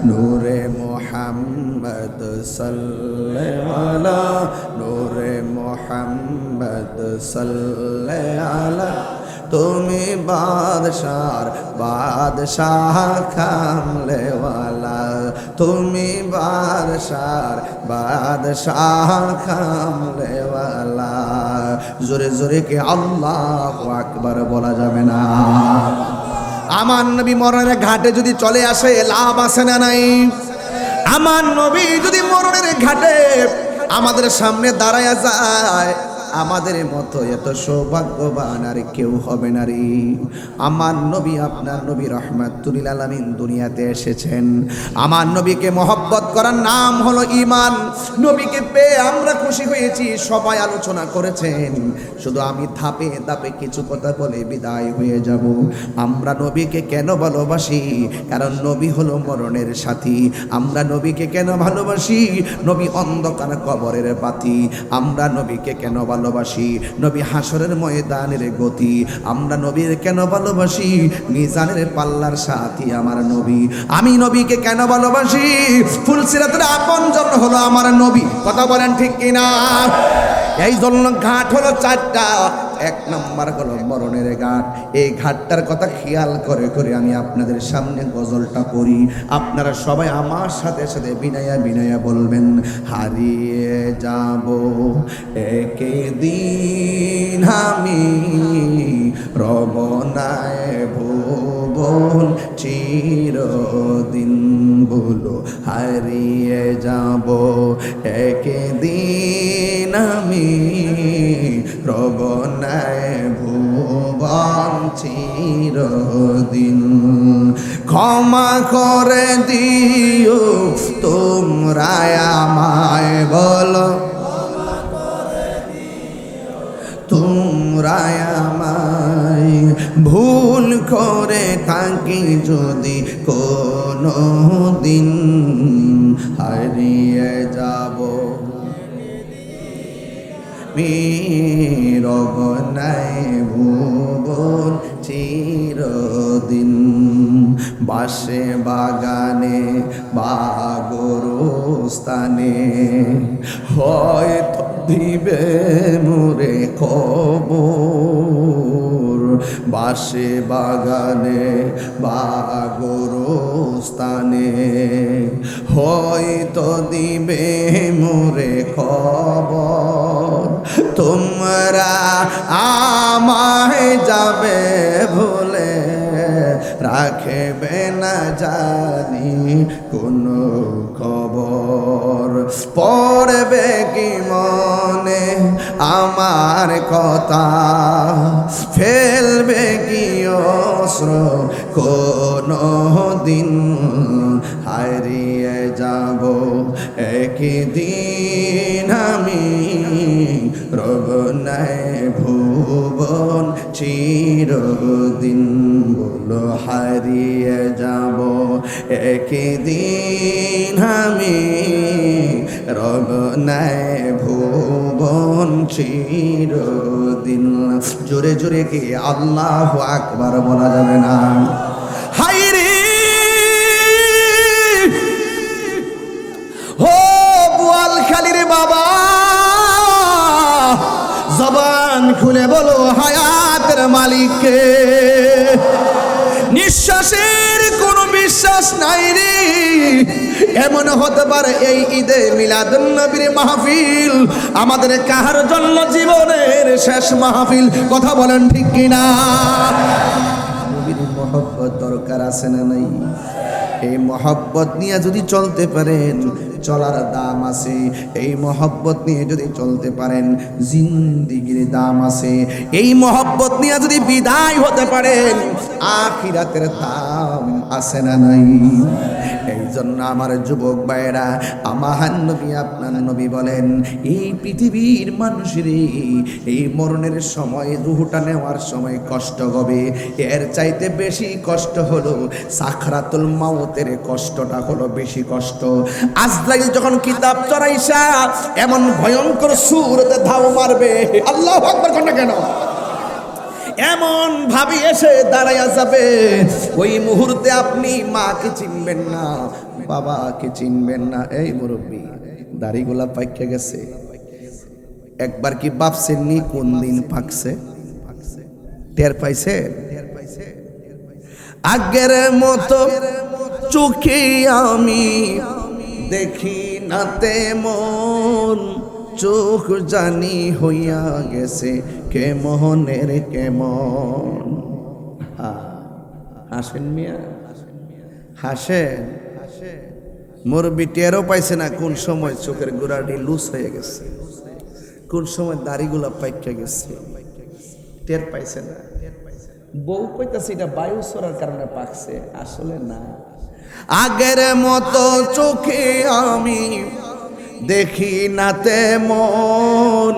নূরে মুহাম্মদ সাল্লাল্লাহু আলা, নূরে মুহাম্মদ সাল্লাল্লাহু আলা, তুমি বাদশার বাদশাহ কামলেওয়ালা, তুমি বাদশার বাদশাহ কামলেওয়ালা। জোরে জোরে কে আল্লাহু আকবার বলা যাবে না? আমার নবী মরণের ঘাটে যদি চলে আসে লাভ আছে না নাই? আমার নবী যদি মরণের ঘাটে আমাদের সামনে দাঁড়ায়া যায়, আমাদের মতো এত সৌভাগ্যবান আর কেউ হবে না রে। আমার নবী, আপনার নবী রাহমাতুল লিল আলামিন দুনিয়াতে এসেছেন। আমার নবীকে মহব্বত করার নাম হলো ঈমান। নবীকে পেয়ে আমরা খুশি হয়েছি, সবাই আলোচনা করেছেন, শুধু আমি ধাপে ধাপে কিছু কথা বলে বিদায় হয়ে যাব। আমরা নবীকে কেন ভালোবাসি? কারণ নবী হলো মরণের সাথী। আমরা নবীকে কেন ভালোবাসি? নবী অন্ধকার কবরের বাতি। আমরা নবীকে কেন ভালোবাসি? নবী হাসরের ময়দানের গতি। আমরা নবীর কেন ভালোবাসি? মিজানের পাল্লার সাথী আমার নবী। আমি নবীকে কেন ভালোবাসি? ফুলসিরাতের আপনজন হলো আমার নবী। কথা বলেন ঠিক কিনা? এই জন্য ঘাট হলো চারটা। এক নম্বর হলো মরণের ঘাট। এই ঘাটটার কথা খেয়াল করে করে আমি আপনাদের সামনে গজলটা করি। আপনারা সবাই আমার সাথে সাথে বিনায়া বিনায়া বলবেন, হারিয়ে যাব একদিন আমি রমনায় ভুবন চিরদিন, বলো হারিয়ে যাব একদিন আমি রমনায় ভুবন চিরদিন। ক্ষমা করে দিও তোমরা আমায়, বলো তোমরা আমায়, ভুল করে থাকি যদি কোনো দিন হারিয়ে যাব রমনায় ভুবন চিরদিন। বাসে বাগানে বা গোরস্থানে হয়তো দিবে মোরে খবর। বাসে বাগানে বা গোরস্থানে হয়তো দিবে মোরে খবর। তোমরা আমায় যাবে ভুলে রাখবে না জানি কোনো খবর, পড়বে কি মনে আমার কথা, ফেলবে কি অস্ত্র কোনো দিন, হারিয়ে যাব একদিন আমি, রব নাই ভুবন চিরদিন, বলো হারিয়ে যাব একদিন আমি, রব নাই ভুবন চিরদিন। জোরে জোরে কি আল্লাহু আকবার বলা যাবে না? হায়রে ও বোয়ালখালীর বাবা, জবান খুলে বলো হায়াতের মালিককে। নিঃশ্বাসের কোনো বিশ্বাস নাই রে, এমন হতে পারে এই ঈদে মিলাদুন নবীর মাহফিল আমাদের কাহার জন্য জীবনের শেষ মাহফিল। কথা বলেন ঠিক কিনা? নবীর মহব্বত দরকার আছে না নাই? এই মহব্বত নিয়ে যদি চলতে পারেন চলার দাম আছে, এই মহব্বত নিয়ে যদি চলতে পারেন জিন্দেগির দাম আছে, এই মহব্বত নিয়ে যদি বিদায় হতে পারেন আখিরাতের দাম আছে না নাই? এই জন্য আমার যুবক ভাইরা, আমার নবী আপনার নবী বলেন এই পৃথিবীর মানুষের এই মরণের সময়, রুহটা নেওয়ার সময় কষ্ট হবে, এর চাইতে বেশি কষ্ট হলো সাকরাতুল মাউতের কষ্টটা হলো বেশি কষ্ট। আজরাইল যখন কিতাব চড়াইসা এমন ভয়ঙ্কর সুরতে ধাও মারবে, আল্লাহু আকবার কোন কেন, এমন ভাবি এসে দাঁড়াইয়া যাবে, ওই মুহূর্তে আপনি মাকে চিনবেন না, বাবাকে চিনবেন না। এই মুরব্বী দাড়িগুলা পাইকে গেছে, একবার কি ভাবছেন নি কোন দিন পাকছে? টের পাইছে? আগের মতো চোখে আমি দেখি না তেমন, চোখ জানি হইয়া গেছে কেমনের কেমন। হাসেন মিয়া, হাসেন। মুরব্বি টেরও পাইছে না কোন সময় চোখের গোড়াটি লুজ হয়ে গেছে, কোন সময় দাড়িগুলা পাইকা গেছে, টের পাইছে না। বউ কইতাছে এটা বায়ু সরার কারণে পাকছে, আসলে না। আগের মতো চোখে আমি দেখি না তেমন,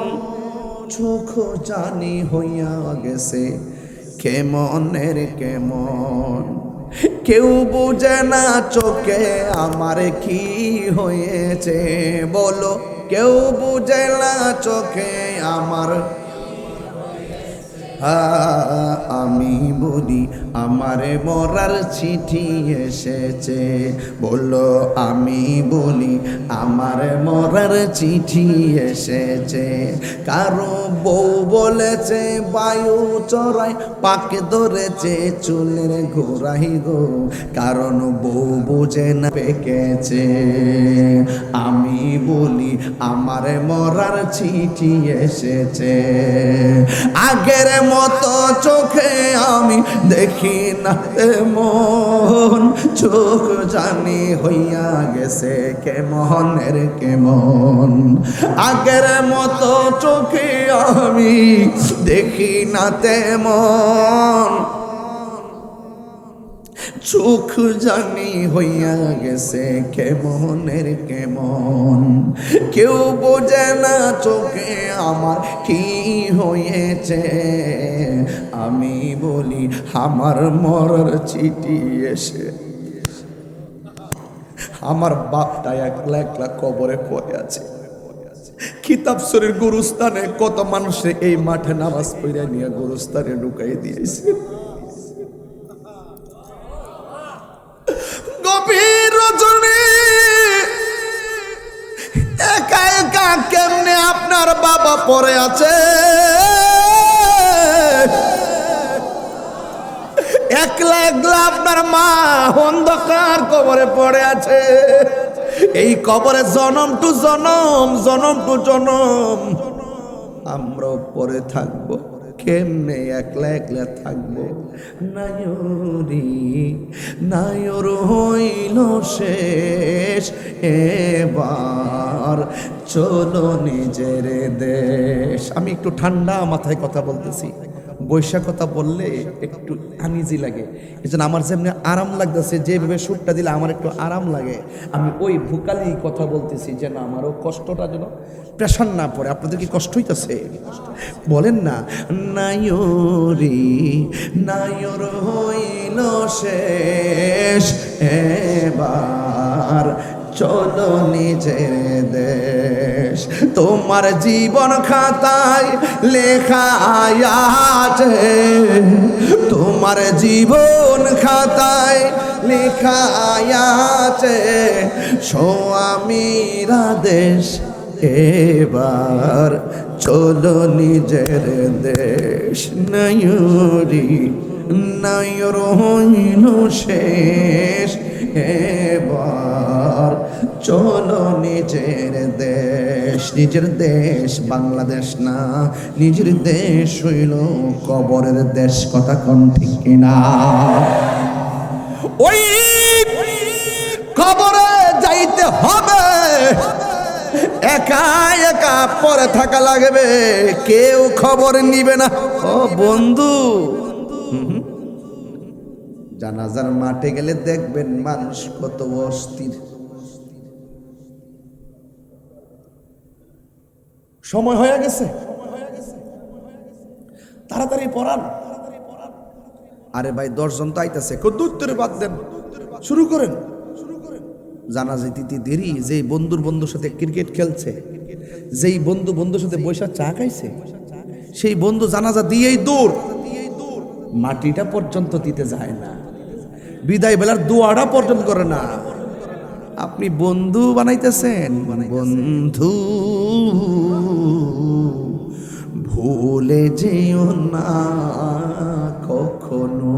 চোখ জানি হইয়া গেছে কেমনের কেমন। কেউ বুঝে না চোখে আমার কি হয়েছে, বলো কেউ বুঝে না চোখে আমার। আমি বলি আমারে মরার চিঠি এসেছে, বললো আমি বলি আমার মরার চিঠি এসেছে। কারো বউ বলেছে বায়ু চড়াই পাকে ধরেছে চুলের ঘোরাই গো, কারণ বউ বুঝে না পেকেছে। আমি বলি আমার মরার চিঠি এসেছে, আগের মতো চোখে আমি দেখি না তেমন, চোখ জানি হইয়া গেছে কেমনের কেমন। আগের মতো চোখে আমি দেখি না তেমন, চোখ জানি হইয়া গেছে কেমনের কেমন। কেউ বোঝে না চোখে আমার কি হয়েছে, আমি বলি আমার মরার চিঠি এসে। আমার বাপটা একলা একলা কবরে পড়ে আছে, কিতাব শরীর গুরুস্থানে কত মানুষে এই মাঠে নামাজ পড়ে নিয়ে গুরুস্থানে ঢুকাই দিয়েছে। গভীর রজনী একা একা কেমনে আপনার বাবা পড়ে আছে, একলা একলা আপনার মা অন্ধকার কবরে পড়ে আছে। এই কবরে জনম টু জনম, জনম টু জনম আমরাও পরে থাকবো, কেমনে একলা একলা থাকবো। নায়রি নায়র হইল শেষ, এবার চলো নিজের দেশ। আমি একটু ঠান্ডা মাথায় কথা বলতেছি, বৈশাখ কথা বললে একটু আনইজি লাগে, এই জন্য আমার যেমনি আরাম লাগতেছে, যেভাবে সুরটা দিলে আমার একটু আরাম লাগে, আমি ওই ভোকালি কথা বলতেছি যেন আমারও কষ্টটা যেন প্রেশার না পড়ে। আপনাদের কি কষ্ট হইতেছে? বলেন না। নায়রি নায়র হইল শেষ, এবার চলো নিজের দেশ। তোমার জীবন খাতায় লেখা আছে, তোমার জীবন খাতায় লেখা আছে স্বামীরা দেশ, এবার চলো নিজের দেশ। নায়রি নায়র হইল শেষ, এবার চলো নিজের দেশ। নিজের দেশ বাংলাদেশ না, নিজের দেশ হইল কবরের দেশ। কথা কোন ঠিক কিনা? ওই কবরে যাইতে হবে, একা একা পরে থাকা লাগবে, কেউ খবর নিবে না। ও বন্ধু, জানাজার মাঠে গেলে দেখবেন মানুষ কত অস্থির। সময় হয়ে গেছে, তাড়াতাড়ি পড়ান। আরে ভাই 10 জন তো আইতাছে, কত উত্তরে বাদ দেন, শুরু করেন। জানাজা দিতে দেরি, যেই বন্ধুর সাথে ক্রিকেট খেলছে, যেই বন্ধুর সাথে বৈশা চা খাইছে, সেই বন্ধু জানাজা দিয়েই দূর, মাটিটা পর্যন্ত দিতে যায় না, বিদায় বেলার দোয়াটা পর্যন্ত করে না। আপনি বন্ধু বানাইতেছেন, বন্ধু ভুলে যেও না কখনো।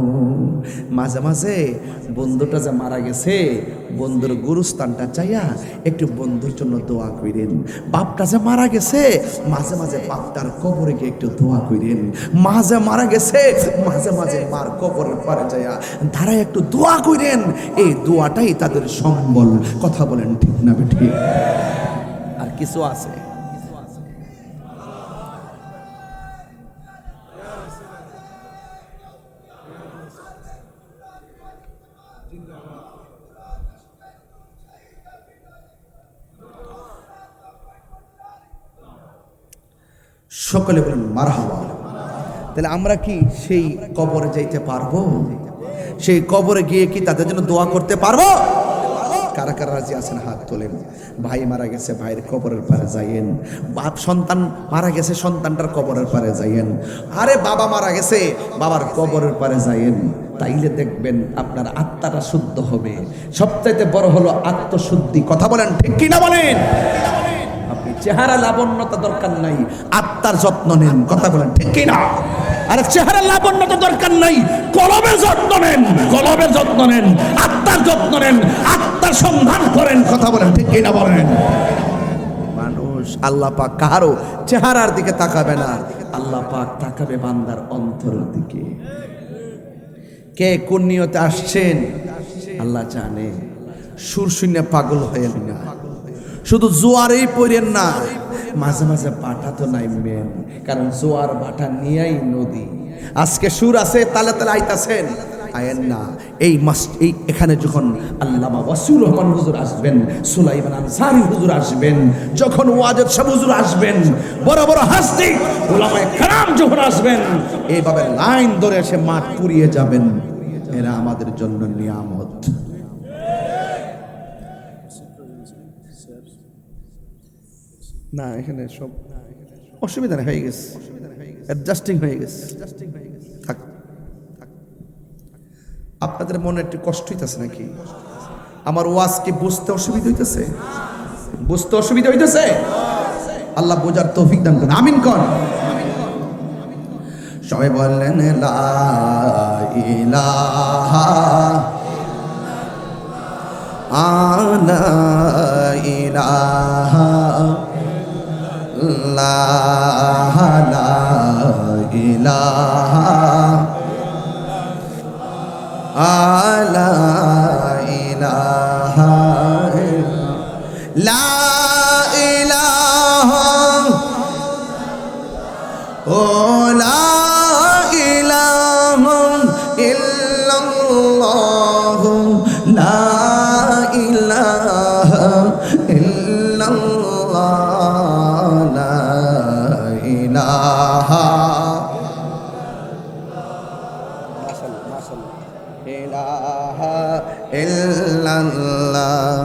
মাঝে মাঝে বন্ধুটা যে মারা গেছে, বন্ধুর গুরুস্থানটা চাইয়া একটু বন্ধুর জন্য দোয়া করেন। বাপটা যে মারা গেছে, মাঝে মাঝে বাপটার কবরে গিয়ে একটু দোয়া করেন। মাঝে মারা গেছে, মাঝে মাঝে মার কবরের পারে যাইয়া ধারায় একটু দোয়া করেন। এই দোয়াটাই তাদের সম্বল। কথা বলেন ঠিক না ঠিক? আর কিছু আছে? সকলে বলেন মারহাবা। তাহলে আমরা কি সেই কবরে যাইতে পারবো? সেই কবরে গিয়ে কি তাদের জন্য দোয়া করতে পারবো? কারা কারা রাজি আছেন হাত তোলেন। ভাই মারা গেছে, ভাইয়ের কবরের পারে যাইয়েন। বাপ সন্তান মারা গেছে, সন্তানটার কবরের পারে যাইয়েন। আরে বাবা মারা গেছে, বাবার কবরের পারে যাইয়েন। তাইলে দেখবেন আপনার আত্মাটা শুদ্ধ হবে। সবচাইতে বড় হলো আত্মশুদ্ধি। কথা বলেন ঠিক কিনা বলেন? আপনি চেহারা লাবণ্যতা দরকার নাই, আত্মার যত্ন নেন। কথা বলেন ঠিক কিনা? আরে চেহারা লাবণ্যতা দরকার নাই, কলবের যত্ন নেন, কলবের যত্ন নেন, আত্মার যত্ন নেন, আত্মার সন্ধান করেন। কথা বলেন ঠিক কিনা বলেন? মানুষ আল্লাহ পাক কারো চেহারার দিকে তাকাবে না, আল্লাহ পাক তাকাবে বান্দার অন্তরের দিকে। কে কোন নিয়তে আসছেন আল্লাহ জানে। সুর শূন্য পাগল হয়ে না, শুধু জোয়ারেই পড়েন না, মাঝে মাঝে বাটা তো নাইবেন, কারণ জোয়ার বাটা নিয়েই নদী। আজকে সুর আছে, তালে তালে আইতাছেন, আয়েন না। এই এখানে যখন আল্লামা ওয়াসিউর রহমান হুজুর আসবেন, সুলাইমান আনসারী হুজুর আসবেন, যখন ওয়াজেদ সাহেব হুজুর আসবেন, বড় বড় হাস্তি উলামায়ে কেরাম যখন আসবেন, এইভাবে লাইন ধরে এসে মাঠ পুড়িয়ে যাবেন। এরা আমাদের জন্য নিয়ামত। না এখানে সব অসুবিধা নেই, হয়ে গেছে, অ্যাডজাস্টিং হয়ে গেছে। থাক, আপনাদের মনে একটু কষ্ট হইতেছে নাকি? আমার ওয়াজ কি বুঝতে অসুবিধা হইতেছে? বুঝতে অসুবিধা হইতেছে? আল্লাহ বোঝার তৌফিক দান করেন, আমিন কর। সবাই বললেন লা ইলাহা লা ইলাহা লা ইলাহা লা ইলাহা লা ইলাহা ও লা ইলাহা ইল্লাল্লাহ লা ইলাহা ইল্লাল্লাহ লা ইলাহা ইলাহা ইল্লাল্লাহ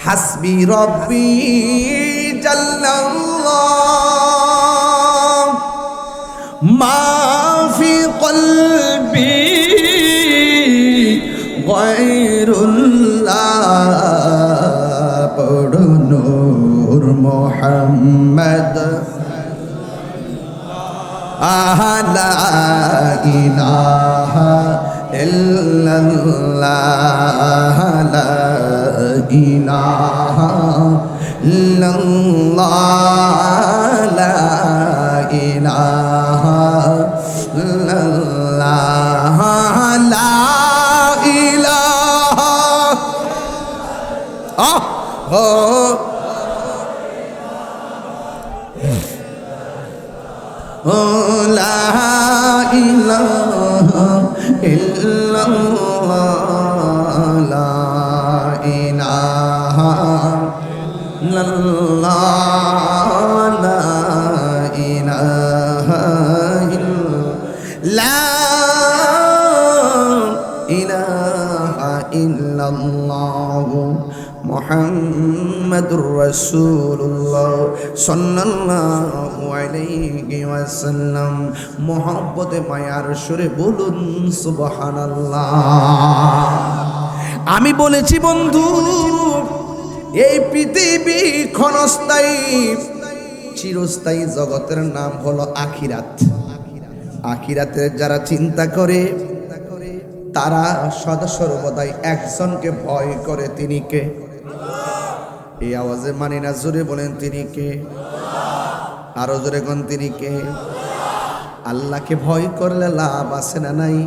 হাসবি রব্বি জাল্লাল্লাহ মা ফি কলবি গায়রুল্লাহ পড়ো নূর মুহাম্মদ লা ইলাহা ইল্লাল্লাহ লা ইলাহা ইল্লাল্লাহ লা ইলাহা ইল্লাল্লাহ লা ইলাহা লা ইলাহা ইল্লাল্লাহ লা ইলাহা ইল্লাল্লাহ লা ইলাহা লা ইলাহা ইল্লাল্লাহ মুহাম্মাদুর রাসূলুল্লাহ সাল্লাল্লাহু আলাইহি ওয়াসাল্লাম মোহাব্বতে মায়ার সুরে বলুন সুবহানাল্লাহ। আমি বলেছি বন্ধু, এই পৃথিবী ক্ষণস্থায়ী, চিরস্থায়ী জগতের নাম হলো আখিরাত। আখিরাতের যারা চিন্তা করে তারা সদা সর্বদাই একজনকে ভয় করে, তিনি কে? এই আওয়াজে মানি না, জোরে বলেন তিনি কে? আরো জোরে কোন তিনি কে? আল্লাহকে ভয় করলে লাভ আছে না নাই?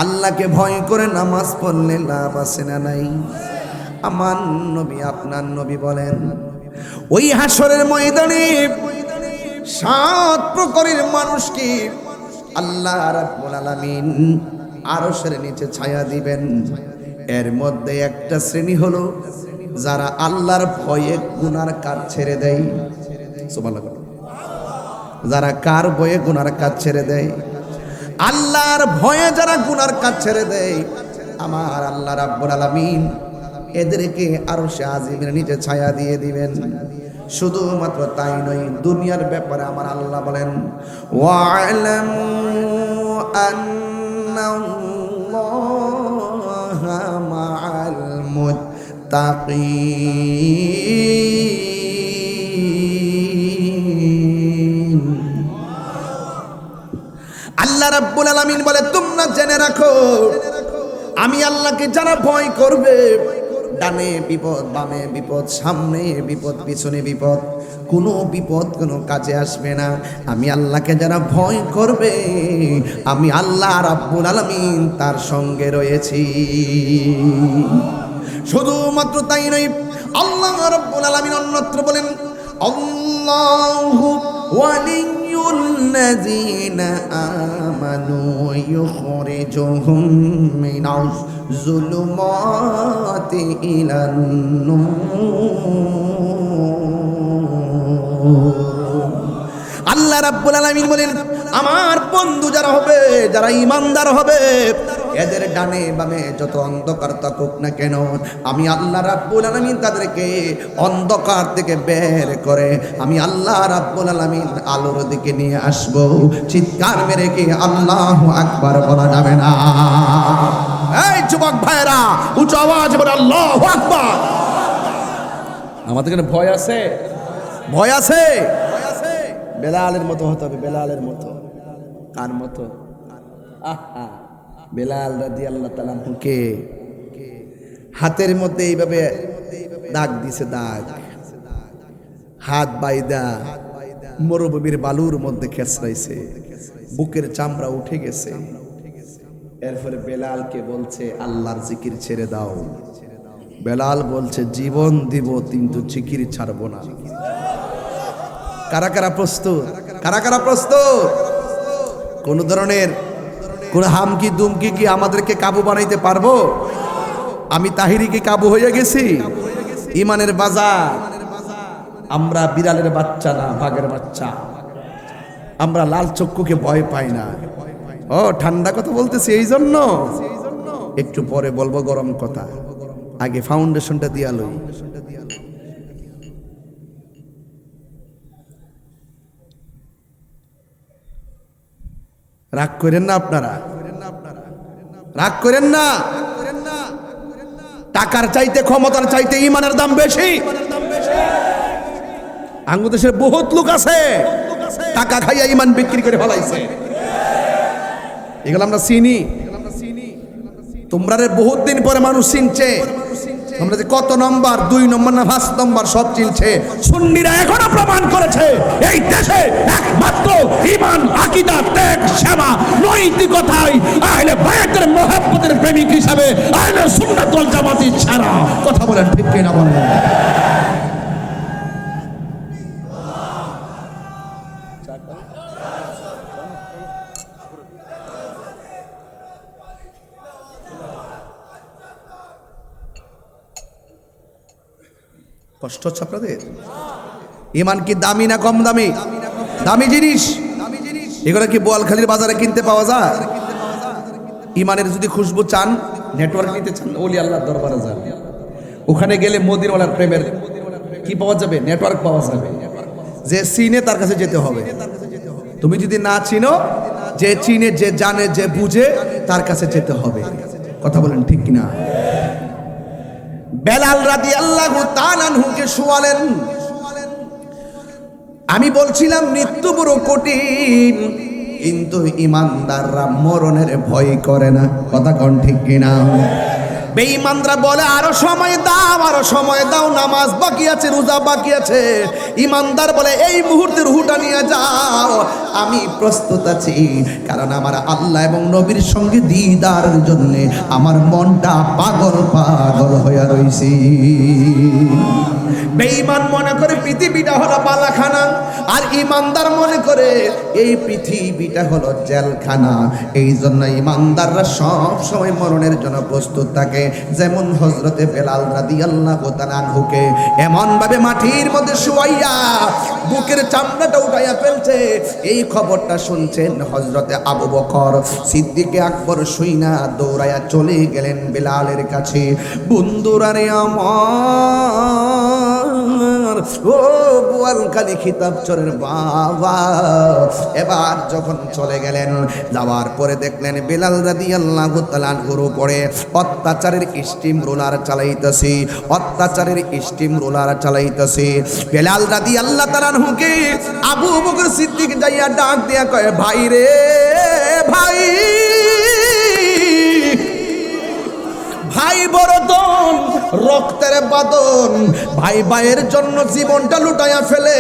আল্লাহকে ভয় করে নামাজ পড়লে লাভ আছে না নাই? আমার নবী আপনার নবী বলেন, ওই হাসরের ময়দানে 7 প্রকারের মানুষকে আল্লাহ রাব্বুল আলামিন আরশের নিচে ছায়া দিবেন। এর মধ্যে একটা শ্রেণী হলো যারা আল্লাহর ভয়ে গুনার কাজ ছেড়ে দেয়। সুবহানাল্লাহ। যারা কার ভয়ে গুনার কাজ ছেড়ে দেয়? আল্লাহর ভয়ে যারা গুনার কাজ ছেড়ে দেয়, আমার আল্লাহ রাব্বুল আলামিন এদেরকে আরশে আজিমের নিচে ছায়া দিয়ে দিবেন। শুধুমাত্র তাই নয়, দুনিয়ার ব্যাপারে আমার আল্লাহ বলেন, ওয়া'লামু আন্নাল্লাহা মা'আল মুত্তাকিন। আল্লাহ রাব্বুল আলামিন বলে, তোমরা জেনে রাখো, আমি আল্লাহকে যারা ভয় করবে, ডানে বিপদ, বামে বিপদ, সামনে বিপদ, পিছনে বিপদ, কোনো বিপদ কোনো কাজে আসবে না। আমি আল্লাহকে যারা ভয় করবে, আমি আল্লাহ রাব্বুল আলামিন তার সঙ্গে রয়েছি। শুধুমাত্র তাই নয়, আল্লাহ রাব্বুল আলামিন অন্যত্র বলেন, আল্লাহু ওয়ালিয়ুল্লাযীনা আমানু ইউখরিজুহুম মিনাজ যুলুমাতি ইলান নূর। আল্লাহ রাব্বুল আলামিন বলেন, আমার বন্ধু যারা হবে, যারা ঈমানদার হবে, এদের ডানে বামে যত অন্ধকার থাকুক না কেন, আমি আল্লাহ রাব্বুল আলামিন তাদেরকে অন্ধকার থেকে বের করে আমি আল্লাহ রাব্বুল আলামিন আলোর দিকে নিয়ে আসব। চিৎকার মেরে কি আল্লাহু আকবার বলা যাবে না? এই যুবক ভাইরা, উচ্চ আওয়াজে বলে আল্লাহু আকবার। আমাদের এখানে ভয় আছে? ভয় আছে? বেলালের মতো হতে হবে, বেলালের মতো। কার মতো? আহা, বেলাল রাদিয়াল্লাহু তাআলা কে? হাতের মধ্যে এইভাবে দাগ দিছে, দাগ, হাত বাইদা মরুভূমির বালুর মধ্যে খেসরাইছে, বুকের চামড়া উঠে গেছে। এরপরে বেলালকে বলছে আল্লাহর জিকির ছেড়ে দাও। বেলাল বলছে জীবন দিব কিন্তু জিকির ছাড়বো না। কারা কারা প্রস্তুত? কারা কারা প্রস্তুত? কোন ধরনের কোন হামকি দুমকি কি আমাদেরকে কাবু বানাইতে পারবো? আমি তাহিরি কি কাবু হয়ে গেছি? ইমানের বাজার। আমরা বিড়ালের বাচ্চা না, বাঘের বাচ্চা। আমরা লাল চক্ষুকে ভয় পাই না। ও ঠান্ডা কথা বলতেছি এই জন্য, একটু পরে বলবো গরম কথা, আগে ফাউন্ডেশনটা দিয়া লই। রাগ করেন না আপনারা, রাগ করেন না। টাকার চাইতে ক্ষমতার চাইতে ইমানের দাম বেশি। বাংলাদেশের বহুত লোক আছে টাকা খাইয়া ইমান বিক্রি করে ফেলাইছে। এগুলো আমরা চিনি। তোমরা বহুত দিন পরে মানুষ চিনছে। তোমরা যে কত নম্বর, 2 নম্বর না 5 নম্বর সব চিনছে। সুন্নিরা এখনো প্রমাণ করেছে এই দেশে একমাত্র ঈমান, আকীদা, ত্যাগ, সেবা, নৈতিকতাই আহলে বায়াতের মহব্বতের প্রেমিক হিসাবে আহলে সুন্নাত ওয়াল জামাত ছাড়া। কথা বলেন ঠিক কিনা বলেন? কষ্ট হচ্ছে আপনাদের? ইমান কি দামি না কম দামি? দামি জিনিস। এগুলো কি বোয়ালখালীর বাজারে কিনতে পাওয়া যায়? ইমানের যদি খুশবু চান, নেটওয়ার্ক নিতে চান, ওলি আল্লাহর দরবারে যান। ওখানে গেলে মদিনাওয়ালার প্রেমের কি পাওয়া যাবে? নেটওয়ার্ক পাওয়া যাবে। যে চিনে তার কাছে যেতে হবে। তুমি যদি না চিনো, যে চিনে, যে জানে, যে বুঝে তার কাছে যেতে হবে। কথা বলেন ঠিক কিনা? বেলাল রাদিয়াল্লাহু তাআলা আনহুকে শোয়ালেন। আমি বলছিলাম মৃত্যু বড় কঠিন, কিন্তু ইমানদাররা মরণের ভয় করে না। কথা কোন ঠিক কিনা? বেঈমানরা বলে আরো সময় দাও, আরো সময় দাও, নামাজ বাকি আছে, রোজা বাকি আছে। ইমানদার বলে এই মুহূর্তে রুহটা নিয়ে যাও, আমি প্রস্তুত আছি, কারণ আমার আল্লাহ এবং নবীর সঙ্গে দিদারের জন্য আমার মনটা পাগল পাগল হয়ে রইছে। বেঈমান মনে করে পৃথিবীটা হলো বালাখানা, আর ইমানদার মনে করে এই পৃথিবীটা হলো জেলখানা। এই জন্য ইমানদাররা সব সময় মরণের জন্য প্রস্তুত থাকে। যেমন হযরতে বেলাল রাদিয়াল্লাহু তাআলা আনহুকে এমন ভাবে মাটির মধ্যে শুয়াইয়া বুকের চামড়াটা উঠাইয়া ফেলছে। এই খবরটা শুনছেন হযরতে আবু বকর সিদ্দিক আকবর শুইনা দৌড়াইয়া চলে গেলেন বেলালের কাছে। বন্ধুরা রে আমার, ও বোয়ালখালী খিতাবচরের বাবা, এবার যখন চলে গেলেন, যাওয়ার পরে দেখলেন বেলাল রাদিয়াল্লাহু তাআলা আনহুর উপরে অত্যাচারের স্টিম রোলার চালাইতেছে, অত্যাচারের স্টিম রোলার চালাইতেছে। বেলাল রাদিয়াল্লাহু তাআলা আনহুকে আবু বকর সিদ্দিক যাইয়া ডাক দিয়া কয়, ভাই রে ভাই, ভাই বরদন, রক্তের বাদন, ভাই ভাইয়ের জন্য জীবনটা লুটাইয়া ফেলে।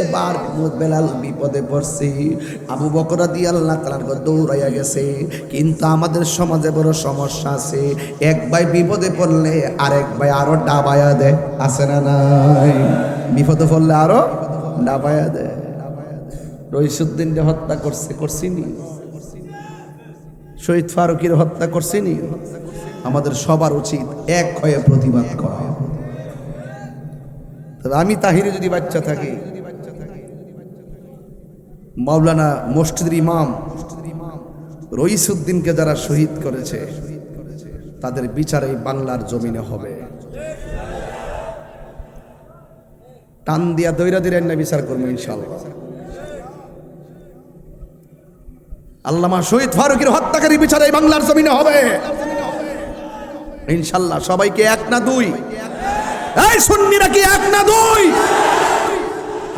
এবার বেলাল বিপদে পড়ছে। আবু বকর রাদিয়াল্লাহু তাআলা দৌড়াইয়া গেছে। কিন্তু আমাদের সমাজে বড় সমস্যা আছে, এক ভাই বিপদে পড়লে আরেক ভাই আরো ডাবায়া দেয়। আছে না নাই? বিপদে পড়লে আরো ডাবায়া দেয়। রইসুদ্দিনকে হত্যা করছিনি, শহীদ ফারুকীর হত্যা করছিনি। আমাদের সবার উচিত এক হয়ে প্রতিবাদ করা। তবে আমি তাহিরে যদি বাচ্চা থাকি, মাওলানা মসজিদের ইমাম রইসুদ্দিনকে যারা শহীদ করেছে তাদের বিচার এই বাংলার জমিনে হবে। টান দিয়া দৈরা দিলেন না, বিচার করবো ইনশাআল্লাহ। আল্লামা শহীদ ফারুকীর হত্যাকারী বিচার এই বাংলার জমিনে হবে ইনশাআল্লাহ। সবাইকে এক না দুই? এই সুন্নিরা কি এক না দুই?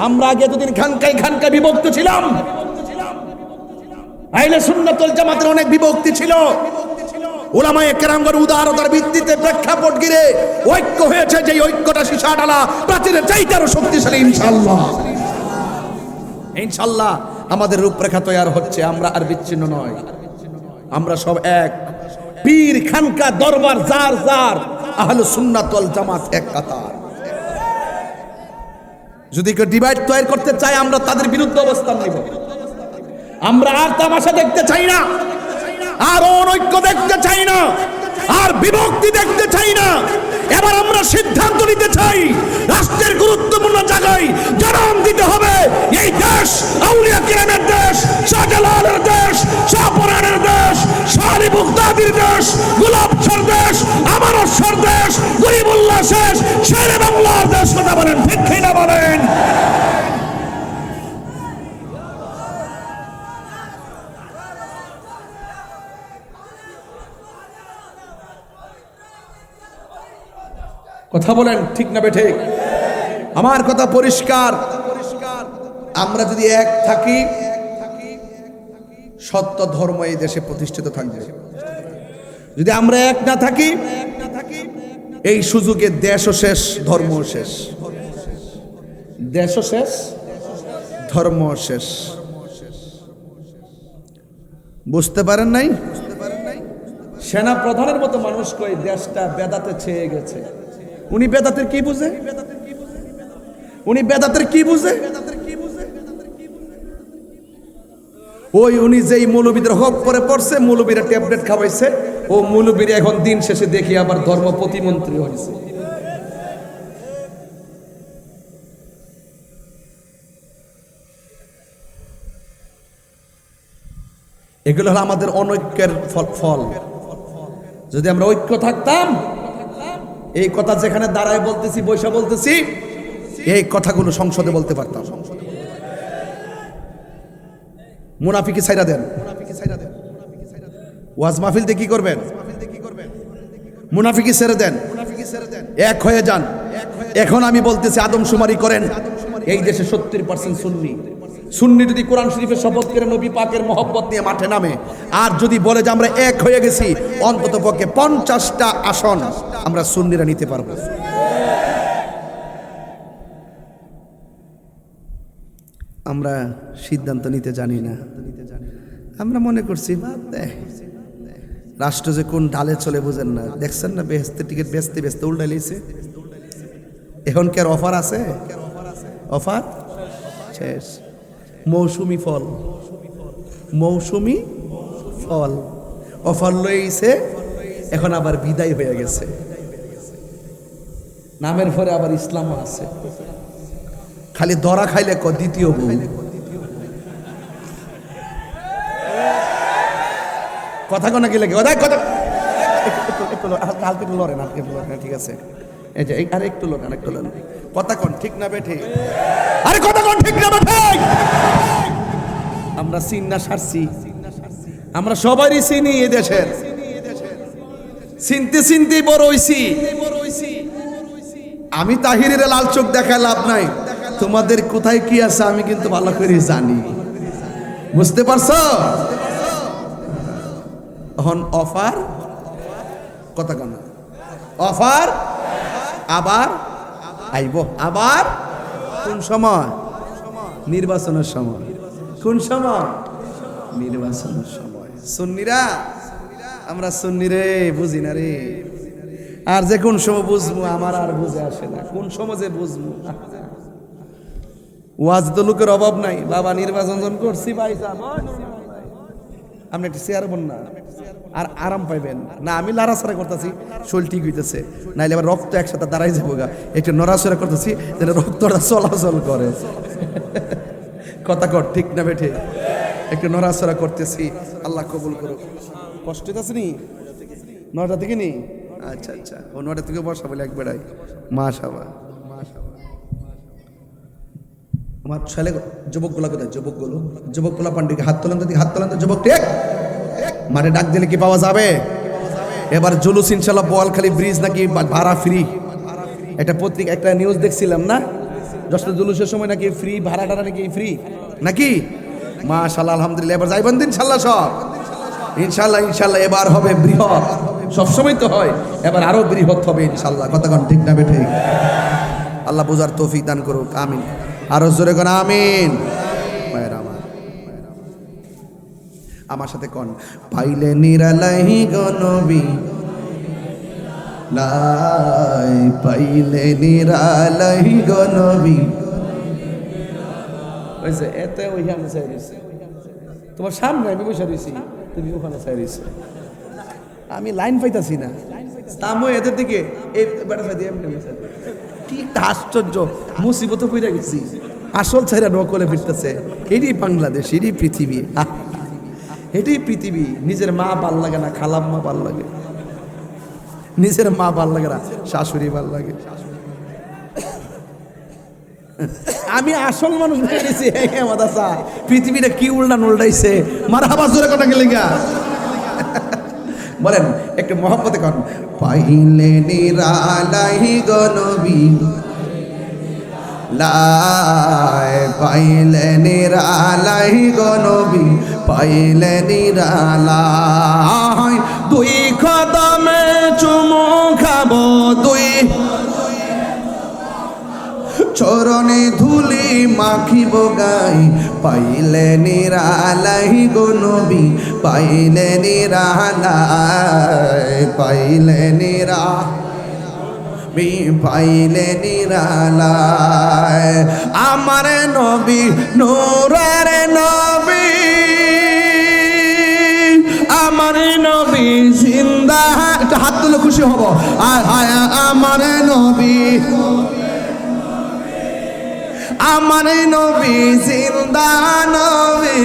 আমরা আগে এতদিন খানকায় বিভক্ত ছিলাম। আহলে সুন্নাত ওয়াল জামাতের অনেক বিভক্তি ছিল। ওলামায়ে কেরামগণ উদারতার ভিত্তিতে প্রেক্ষাপট ঘিরে ঐক্য হয়েছে, যে ঐক্যটা সীসা ডালা প্রাচীরের চাইতে আরো শক্তিশালী। ইনশাআল্লাহ ইনশাআল্লাহ আমাদের রূপরেখা তৈরি হচ্ছে। আমরা আর বিচ্ছিন্ন নয়, আমরা সব এক। পীর খানকা দরবার যার যার, আহলে সুন্নাত ওয়াল জামাত এক কাতার। যদি কেউ ডিভাইড তৈরি করতে চায়, আমরা তাদের বিরুদ্ধে অবস্থান নিব। আমরা আর তামাশা দেখতে চাই না, আর অনৈক্য দেখতে চাই না, আর বিভক্তি দেখতে চাই না। এবার আমরা সিদ্ধান্ত নিতে চাই, রাষ্ট্রের গুরুত্বপূর্ণ জায়গায় জানান দিতে হবে। এই দেশ আউলিয়া কিরামের দেশ, শাহজালালের দেশ, শাহপরানের দেশ, শালি মুক্তাদির দেশ, গোলাপ শাহর দেশ, আমানতশাহর দেশ, গরিবুল্লাহ শেষ, শেরে বাংলার দেশ। কথা বলেন ঠিক কিনা বলেন? কথা বলেন ঠিক না বেঠিক? আমার কথা পরিষ্কার। আমরা যদি এক থাকি, সত্য ধর্ম এই দেশে প্রতিষ্ঠিত থাকবে। যদি আমরা এক না থাকি, এই সুযোগে দেশও শেষ, ধর্মও শেষ। দেশও শেষ, ধর্ম শেষ। বুঝতে পারেন নাই? সেনা প্রধানের মতো মানুষ কই দেশটা বেদাতে ছেয়ে গেছে। উনি বেদাতের কি বুঝে? উনি বেদাতের কি বুঝে? ওই উনি যেই মৌলবীদের হক করে পড়ছে, মৌলবীরা ট্যাবলেট খাওয়াইছে, ও মৌলবীরা এখন দিন শেষে দেখি আবার ধর্ম প্রতিমন্ত্রী হয়েছে। এগুলো হলো আমাদের অনৈক্যের ফল। যদি আমরা ঐক্য থাকতাম, এই কথা যেখানে দাঁড়ায় বলতেছি, বৈশা বলতেছি, এই কথাগুলো সংসদে বলতে পারতাম। মুনাফিকি ছাইরা দেন, ওয়াজ মাহফিলতে কি করবেন? মুনাফিকি ছেড়ে দেন, এক হয়ে যান। এখন আমি বলতেছি, আদমশুমারি করেন। এই দেশে 70% সুন্নি। সুন্নি যদি কোরআন শরীফের শপথ করে নবী পাকের মহব্বত নিয়ে মাঠে নামে, আর যদি বলে যে আমরা এক হয়ে গেছি, অন্তত পক্ষে 50টা আসন আমরা সুন্নিরা নিতে পারবো। আমরা সিদ্ধান্ত নিতে জানি না। আমরা মনে করছি রাষ্ট্র যে কোন ডালে চলে বুঝেন না। দেখছেন না বেহেস্তের টিকিট বেচতে বেচতে উল্টা লিয়েছে। এখন কি আর অফার আছে? অফার শেষ। মৌসুমি ফল, মৌসুমি ফল অফার লইছে, এখন আবার বিদায় হয়ে গেছে। নামের পরে আবার ইসলামও আছে। খালি দরা খাইলে দ্বিতীয় বউ। কথা কোনা কি লাগে? কথা একটু লড়েন, ঠিক আছে? এই যে আর একটু লড়েন, একটু লড়েন। কথা কোন ঠিক না বেঠে? আরে কথা কোন ঠিক না বেঠে? আমরা চিন না সারছি, আমরা সবারই চিনি এ দেশের। চিনতে চিনতে বড় হইছি। আমি তাহিরের লাল চোখ দেখায় লাভ নাই। তোমাদের কোথায় কি আছে আমি কিন্তু ভালো করে জানি। বুঝতে পারছো? এখন অফার, কথা কোন অফার আবার আইব। আবার কোন সময়? নির্বাচনের সময়। কোন সময়? নির্বাচনের সময়। সুন্নিরা, আমরা সুন্নি রে, বুঝি না রে। আর যে কোন সময় বুঝবো আমার আর বুঝে আসে না। কোন সময় যে বুঝবো? ওয়াজ তো লোকের অভাব নাই। বাবা নির্বাচন করছি ভাই, আপনি একটা চেয়ার বন না, আর আরাম পাইবেন না। আমি লাড়াছাড়া করতেছি, শরীর ঠিক হইতেছে, নাইলে আবার রক্ত একসাথে দাঁড়াই যাবো গা। একটু নড়াচড়া করতেছি যেন রক্তটা চলাচল করে। কথা কর ঠিক না বেঠে? একটু নড়াচড়া করতেছি, আল্লাহ কবুল করুক। কষ্ট হইতেছে নি? 9টা থেকে নি? আচ্ছা আচ্ছা, ও 9টা থেকে বসা বলে এক বেড়াই। মাশাআল্লাহ। আমার ছেলে যুবকগুলা কোথায়? যুবকগুলা পান্ডিকে হাত তোলেন তো, হাত তোলেন তো যুবক। ঠিক মাঠে ডাক দিলে কি পাওয়া যাবে? এবার জুলুস ইনশাল্লাহ বোয়ালখালী ব্রিজ নাকি ভাড়া ফ্রি। একটা পত্রিকা, একটা নিউজ দেখছিলাম না, 10টা জুলুসের সময় নাকি ফ্রি, ভাড়াটা নাকি ফ্রি নাকি। মাশাআল্লাহ, আলহামদুলিল্লাহ। এবার যাইবেন দিন ইনশাল্লাহ সব। ইনশাল্লাহ ইনশাল্লাহ এবার হবে বৃহৎ, সবসময় তো হয়, এবার আরো বৃহৎ হবে ইনশাল্লাহ। কতক্ষণ ঠিক না বেঠিক? আল্লাহ বুঝার তৌফিক দান করুক, আমিন। আরো জোরে কোন আমিন। ভাইরা আমার সাথে কোন, পাইলে নিরালাই গো নবী, লাই পাইলে নিরালাই গো নবী। ওইছে এতে ওইখানে চাই রয়েছে, তোমার সামনে আমি বসে রয়েছি, তুমি ওখানে চাই রয়েছে, আমি লাইন পাইতাছি না। তামো এদের দিকে এই বেটা দিয়ে কি আশ্চর্য মুসিবত কইরা গেছি, আসল ছাইরা নকলে ফিরতেছে। এটি বাংলাদেশ, এটি পৃথিবী, এটি পৃথিবী। নিজের মা ভাল লাগে না, খালাম মা ভাল লাগে, নিজের মা ভাল লাগে না, শাশুড়ি ভাল লাগে। আমি আসল মানুষ হয়ে গেছি। পৃথিবীটা কি উল্টান উল্টাইছে, মারহাবা জোরে কথা গেলে গা বলেন একটু মহব্বতে কর। পাইলে নিরালাই গো নবী, লাই পাইলে নিরালাই গো নবী, পাইলে নিরালাই। দুই কদমে চুমু খাবো, দুই চরণে ধুলি মাখিব গাই, পাইলে নিরালাই গো নবী, পাইলে নিরালাই, পাইলে নিরা পাইলে নিরালাই। আমার নবী নূরের নবী, আমার নবী জিন্দা। একটা হাত তুলে খুশি হব। আমার নবী, আমার নবী জিন্দা নবী,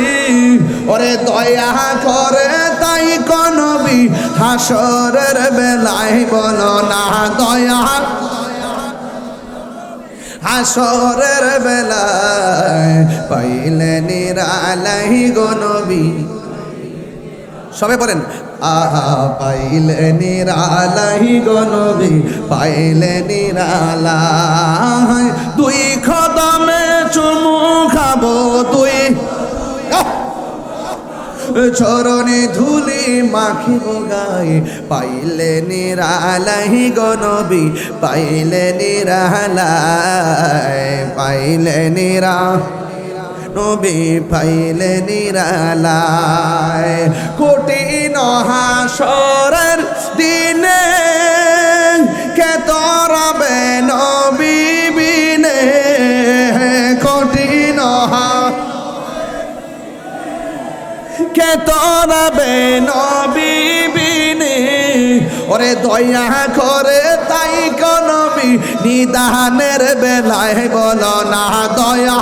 ওরে দয়া করে তাই কোন নবী হাসরের বেলায় বলো না দয়া, হাসরের বেলায় পাইলে নিরালাই গো নবী। সবাই বলেন আহা পাইলে নিরালাই গো নবী, পাইলে নিরালাই। দুই কদমে চুমু খাবো, দুই চরণে ধুলি মাখিব গায়ে, পাইলে নিরালাই গো নবী, পাইলে নিরালাই, পাইলে নিরা নবী, পাইলে নিরালাই। কঠিন হাসরের দিনে কে তরবে নবী বিনে, কঠিন কে তরবে নবী বিনে, ওরে দয়া করে তাই কোন নবী নিদানের বেলায় বলো না দয়া,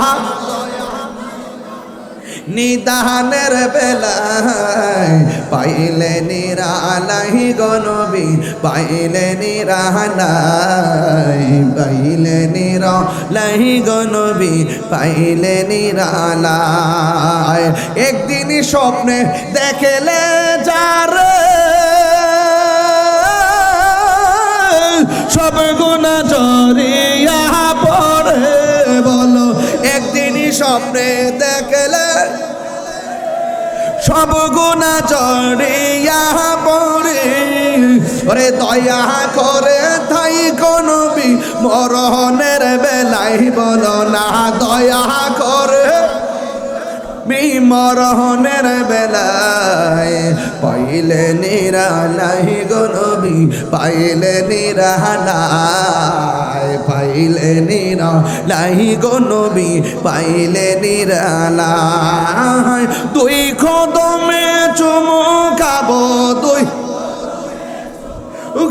নিদানের বেলায় পাইলে নিরালাই গো নবী, পাইলে নিরালাই, পাইলে নিরালাই গো নবী, পাইলে নিরালাই। একদিন স্বপ্নে দেখলে যারে সব গুনাহ ঝরিয়া পড়ে, বলো একদিন স্বপ্নে দেখলে সব গুনাহ ঝরিয়া পড়ে, ওরে দয়া করে তাই কোন নবী মরণের বেলায় বলো না দয়া করে, মরণের বেলায় পাইলে নিরালাই গো নবী, পাইলে নিরালাই, পাইলে নিরালাই গো নবী, পাইলে নিরালাই। দুই কদমে চুমু খাবো, দুই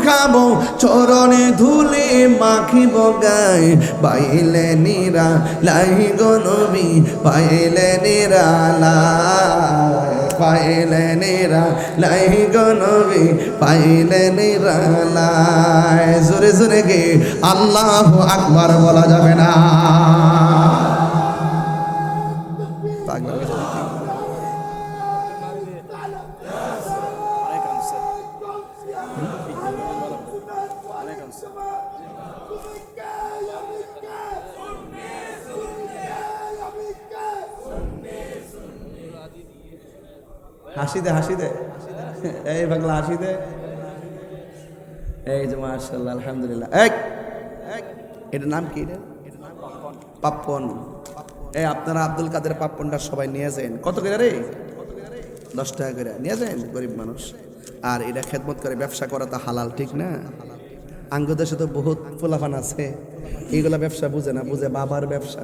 খাবো চরণে ধুলি মাখিব গায়ে, পাইলে নিরালাই গো নবী, পাইলে নিরালাই, পাইলে নিরালাই গো নবী, পাইলে নিরালাই। জোরে জোরে গে আল্লাহু আকবার বলা যাবে না। হাসি দে, হাসি দে। এই বাংলা হাসি দে। এই যে মাশাআল্লাহ আলহামদুলিল্লাহ। এটার নাম কি রে? পাপ্পন। এই আপনারা আব্দুল কাদের পাপ্পনটা সবাই নিয়ে যান। কত করে রে? 10 টাকা করে নিয়ে যান, গরিব মানুষ। আর এটা খেদমত করে ব্যবসা করা তো হালাল, ঠিক না? আঙ্গ দেশে তো বহুত ফুলাফান আছে, এইগুলা ব্যবসা বুঝে না, বুঝে বাবার ব্যবসা।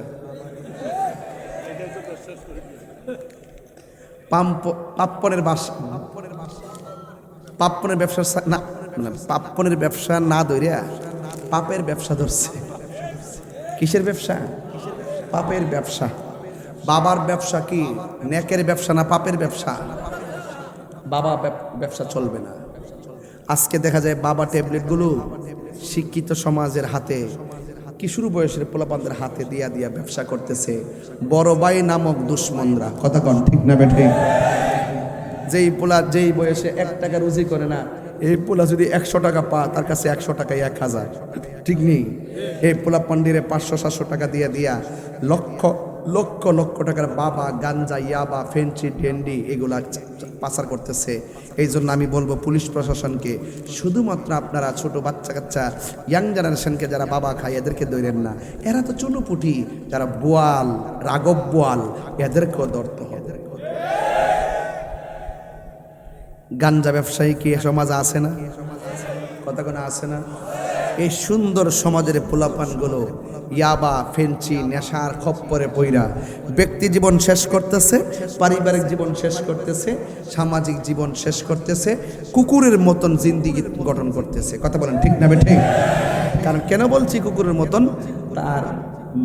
পাপ্পনের ব্যবসা না, পাপ্পনের ব্যবসা না ধরিয়া পাপের ব্যবসা ধরছে। কিসের ব্যবসা? পাপের ব্যবসা। বাবার ব্যবসা কি নেকের ব্যবসা না পাপের ব্যবসা? বাবা ব্যবসা চলবে না। আজকে দেখা যায় বাবা ট্যাবলেটগুলো শিক্ষিত সমাজের হাতে, কিশোর বয়সের পোলাপানদের হাতে দিয়া দিয়া ব্যবসা করতেছে বড় ভাই নামক দুশ্মনরা। কথা কন ঠিক না বেঠে? যেই বয়সে 1 টাকা রুজি করে না, এই পোলা যদি 100 টাকা পা, তার কাছে 100 টাকায় 1000, ঠিক নেই? এই পোলা পান্ডিরে 500-700 টাকা দিয়া দিয়া লক্ষ লক্ষ লক্ষ টাকার বাবা গাঞ্জা, ইয়াবা, ফেন্সি, ডেন্ডি এগুলা পাচার করতেছে। এই জন্য আমি বলবো পুলিশ প্রশাসনকে, শুধুমাত্র আপনারা ছোট বাচ্চা কাচ্চা ইয়াং জেনারেশনকে যারা বাবা খায় এদেরকে ধরেন না, এরা তো চুনুপুটি, যারা বোয়াল, রাগব বোয়াল, এদেরকেও ধরতে হবে। গাঞ্জা ব্যবসায়ী কি সমাজে আছে না? কথা কোনো আছে না? এই সুন্দর সমাজের পোলাপানগুলো ইয়াবা, ফেন্সি, নেশার খপ্পরে পইরা ব্যক্তি জীবন শেষ করতেছে, পারিবারিক জীবন শেষ করতেছে, সামাজিক জীবন শেষ করতেছে, কুকুরের মতন জিন্দিগি গঠন করতেছে। কথা বলেন ঠিক না বেঠিক? কারণ কেন বলছি কুকুরের মতন? তার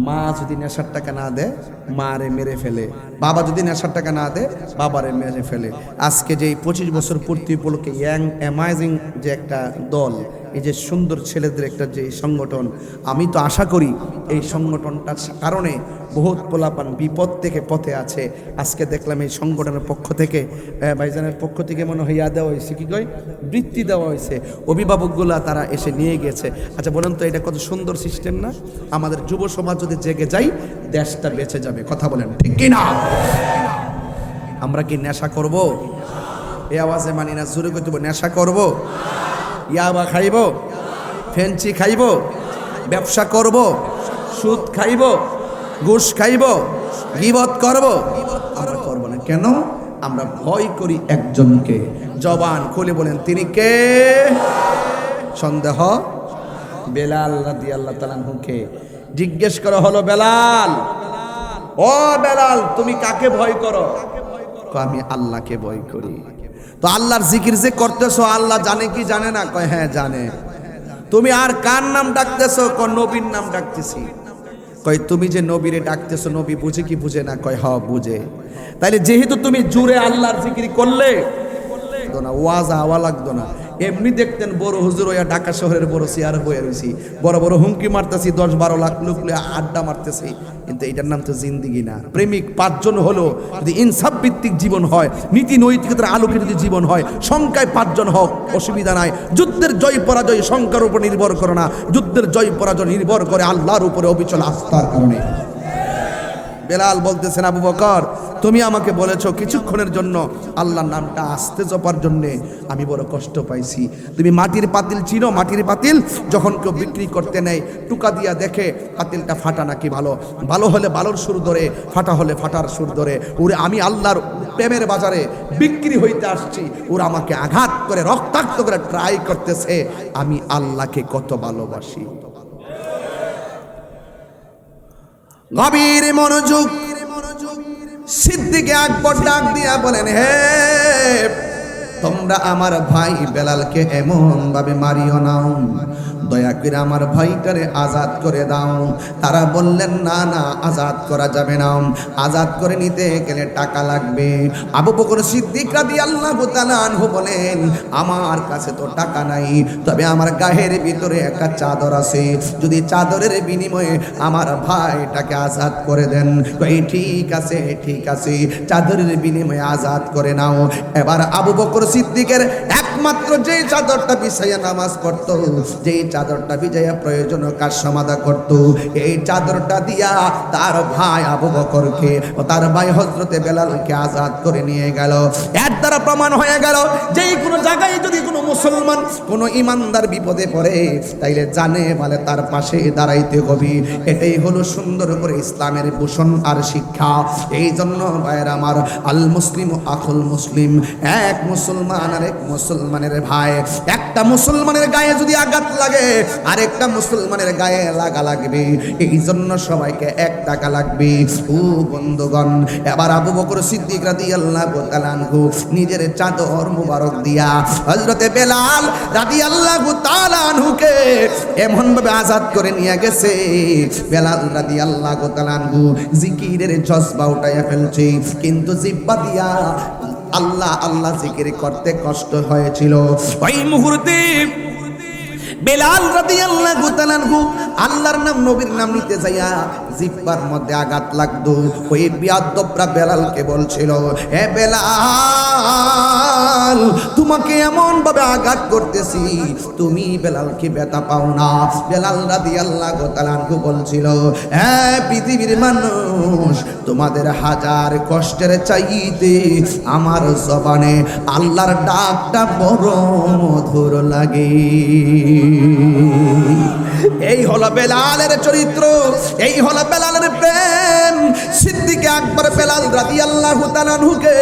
মা যদি নেশার টাকা না দেয় মারে মেরে ফেলে, বাবা যদি নেশার টাকা না দেয় বাবারে মেরে ফেলে। আজকে যে 25 বছর পূর্তি উপলক্ষে ইয়াং অ্যামাজিং যে একটা দল, এই যে সুন্দর ছেলেদের একটা যে সংগঠন, আমি তো আশা করি এই সংগঠনটার কারণে বহুত পোলাপান বিপদ থেকে পথে আছে। আজকে দেখলাম এই সংগঠনের পক্ষ থেকে, ভাইজানের পক্ষ থেকে মনে হয় দেওয়া হয়েছে, কি কয়, বৃত্তি দেওয়া হয়েছে। অভিভাবকগুলা তারা এসে নিয়ে গেছে। আচ্ছা বলেন তো, এটা কত সুন্দর সিস্টেম না? আমাদের যুব সমাজ যদি জেগে যাই, দেশটা বেঁচে যাবে। কথা বলেন ঠিক কি না? আমরা কি নেশা করব? এই আওয়াজে মানি না, জোরে কইতে নেশা করব? ইয়াবা খাইব, ফেন্সি খাইব, ব্যবসা করব, সুদ খাইব, ঘুষ খাইব, গীবত করব? আমরা করব না। কেন? আমরা ভয় করি একজনকে। জবান খুলে বলেন তিনি কে? সন্দেহ? বেলাল রাদিয়াল্লাহু তাআলা আনহুকে জিজ্ঞেস করা হলো, বেলাল, ও বেলাল, তুমি কাকে ভয় করো? আমি আল্লাহকে ভয় করি। তো আল্লাহর জিকির যে করতেছো, আল্লাহ জানে কি জানে না? কয় হ্যাঁ জানে। তুমি আর কার নাম ডাকতেছো? কয় নবীর নাম ডাকতেছি। কয় তুমি যে নবীরে ডাকতেছো, নবী বুঝে কি বুঝে না? কয় হ্যাঁ বুঝে। তাইলে যেহেতু তুমি জুড়ে আল্লাহর জিকির করলে, ওয়াজ আওয়া লাগতো না। এমনি দেখতেন বড় হুজুর ওয়া ঢাকা শহরের বড় চেয়ার বয়ে রয়েছি, বড় বড় হুমকি মারতেছি, 10-12 লাখ লোক আড্ডা মারতেছি, কিন্তু এটার নাম তো জিন্দিগি না। প্রেমিক 5 জন হলো, যদি ইনসাফ ভিত্তিক জীবন হয়, নীতি নৈতিকতার আলোকে যদি জীবন হয়, সংখ্যায় 5 জন হোক, অসুবিধা নাই। যুদ্ধের জয় পরাজয় সংখ্যার উপর নির্ভর করে না, যুদ্ধের জয় পরাজয় নির্ভর করে আল্লাহর উপরে অবিচল আস্থার কারণে। বেলাল বলতেছেন, আবু বকর, তুমি আমাকে বলেছো কিছুক্ষণের জন্য আল্লাহর নামটা আস্তে জপার জন্যে, আমি বড় কষ্ট পাইছি। তুমি মাটির পাতিল চিনো? মাটির পাতিল যখন কেউ বিক্রি করতে নেয়, টুকা দিয়া দেখে পাতিলটা ফাটা নাকি ভালো, ভালো হলে ভালোর সুর ধরে, ফাটা হলে ফাটার সুর ধরে। ওরে আমি আল্লাহর প্রেমের বাজারে বিক্রি হইতে আসছি, ওরা আমাকে আঘাত করে রক্তাক্ত করে ট্রাই করতেছে, আমি আল্লাহকে কত ভালোবাসি। গভীর মনোযোগ। সিদ্দিক আকবর ডাক দিয়া বলেন, হে তোমরা আমার ভাই বেলালকে এমন ভাবে মারিও না, দয়া করে আমার ভাইটারে আজাদ করে দাও। তারা বললেন, না না, আজাদ করা যাবে না, আজাদ করে নিতে গেলে টাকা লাগবে। আবু বকর সিদ্দিক রাদিয়াল্লাহু তাআলা আনহু বলেন, আমার কাছে তো টাকা নাই, তবে আমার গায়ের ভিতরে একটা চাদর আছে, যদি চাদরের বিনিময়ে আমার ভাইটাকে আজাদ করে দেন। এই ঠিক আছে, ঠিক আছে, চাদরের বিনিময়ে আজাদ করে নাও। এবার আবু বকর সিদ্দিকের একমাত্র একমাত্র যেই চাদরটা বিছাইয়া নামাজ পড়তো, যেই চাদরটা বিছাইয়া প্রয়োজনীয় কাজ সমাধা করত, এই চাদরটা দিয়া তার ভাই আবু বকরকে ও তার ভাই হযরতে বেলালকে আজাদ করে নিয়ে গেল। এর দ্বারা প্রমাণ হয়ে গেল যে কোনো জায়গায় যদি কোনো মুসলমান কোনো ইমানদার বিপদে পড়ে তাইলে জানে বলে তার পাশে দাঁড়াইতে হবে। এটাই হলো সুন্দর করে ইসলামের ভূষণ আর শিক্ষা। এই জন্য ভাইয়ের আমার, আল মুসলিম আখুল মুসলিম, এক মুসলমান আর এক মুসলমানের ভাই। একটা মুসলমানের গায়ে যদি আঘাত লাগে আরেকটা মুসলমানের গায়ে লাগা লাগবে, এই জন্য সবাইকে এক টাকা লাগবে। ও বন্ধুগণ, এবার আবু বকর সিদ্দিক রাদিয়াল্লাহু তাআলা আনহু নিজের চাদর মুবারক দিয়া হযরতে বেলাল রাদিয়াল্লাহু তাআলা আনহুকে এমন ভাবে আজাদ করে নিয়ে গেছে, বেলাল রাদিয়াল্লাহু তাআলা আনহু জিকিরের জজবা উঠাইয়া ফেলছে, কিন্তু জিহ্বা দিয়া আল্লাহ আল্লাহ জিকির করতে কষ্ট হয়েছিল। ওই মুহূর্তে বেলাল রাদিয়াল্লাহু তাআলা আনহু আল্লাহর নাম নবীর নাম নিতে যাইয়া জিহ্বার মধ্যে আঘাত লাগতো। ওই বিয়াদ্দবরা বেলালকে বলছিল, হে বেলাল, তোমাকে এমন ভাবে আঘাত করতেছি, তুমি বেলালকে ব্যথা পাও না? বেলাল রাদিয়াল্লাহু তাআলা আনহু বলছিল, হে পৃথিবীর মানুষ, তোমাদের হাজার কষ্টের চাইতে আমার জবানে আল্লাহর ডাকটা বড় মধুর লাগে। এই হলো বেলালের চরিত্র, এই হলো বেলালের প্রেম। সিদ্দিক আকবর বেলাল রাদিয়াল্লাহু তাআলা আনহুকে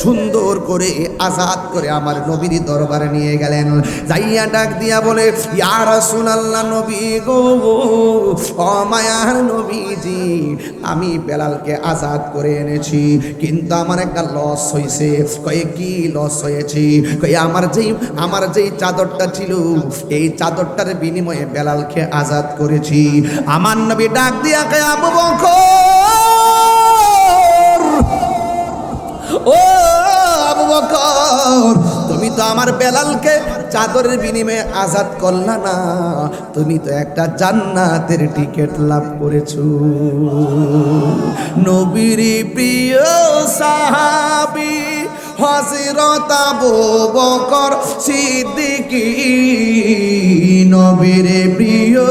সুন্দর করে আজাদ করে আমার নবীর দরবারে নিয়ে গেলেন। যাইয়া ডাক দিয়া বলে, ইয়া রাসূলুল্লাহ, নবী গো, ও মায়ার নবীজি, আমি বেলালকে আজাদ করে এনেছি, কিন্তু আমার একটা লস হয়েছে। কয়ে কি লস হয়েছে? কয়ে আমার যেই চাদরটা ছিল, এই চাদরটার বিনিময়ে বেলালকে আজাদ করেছি। আমার নবী ডাক দিয়া কয়, আবু বকর, ও আবু বকর, তুমি তো আমার বেলালকে চাদরের বিনিময়ে আজাদ করলা না, তুমি তো একটা জান্নাতের টিকিট লাভ করেছো। নবীর প্রিয় সাহাবী হযরত আবু বকর সিদ্দিক, নবীর প্রিয়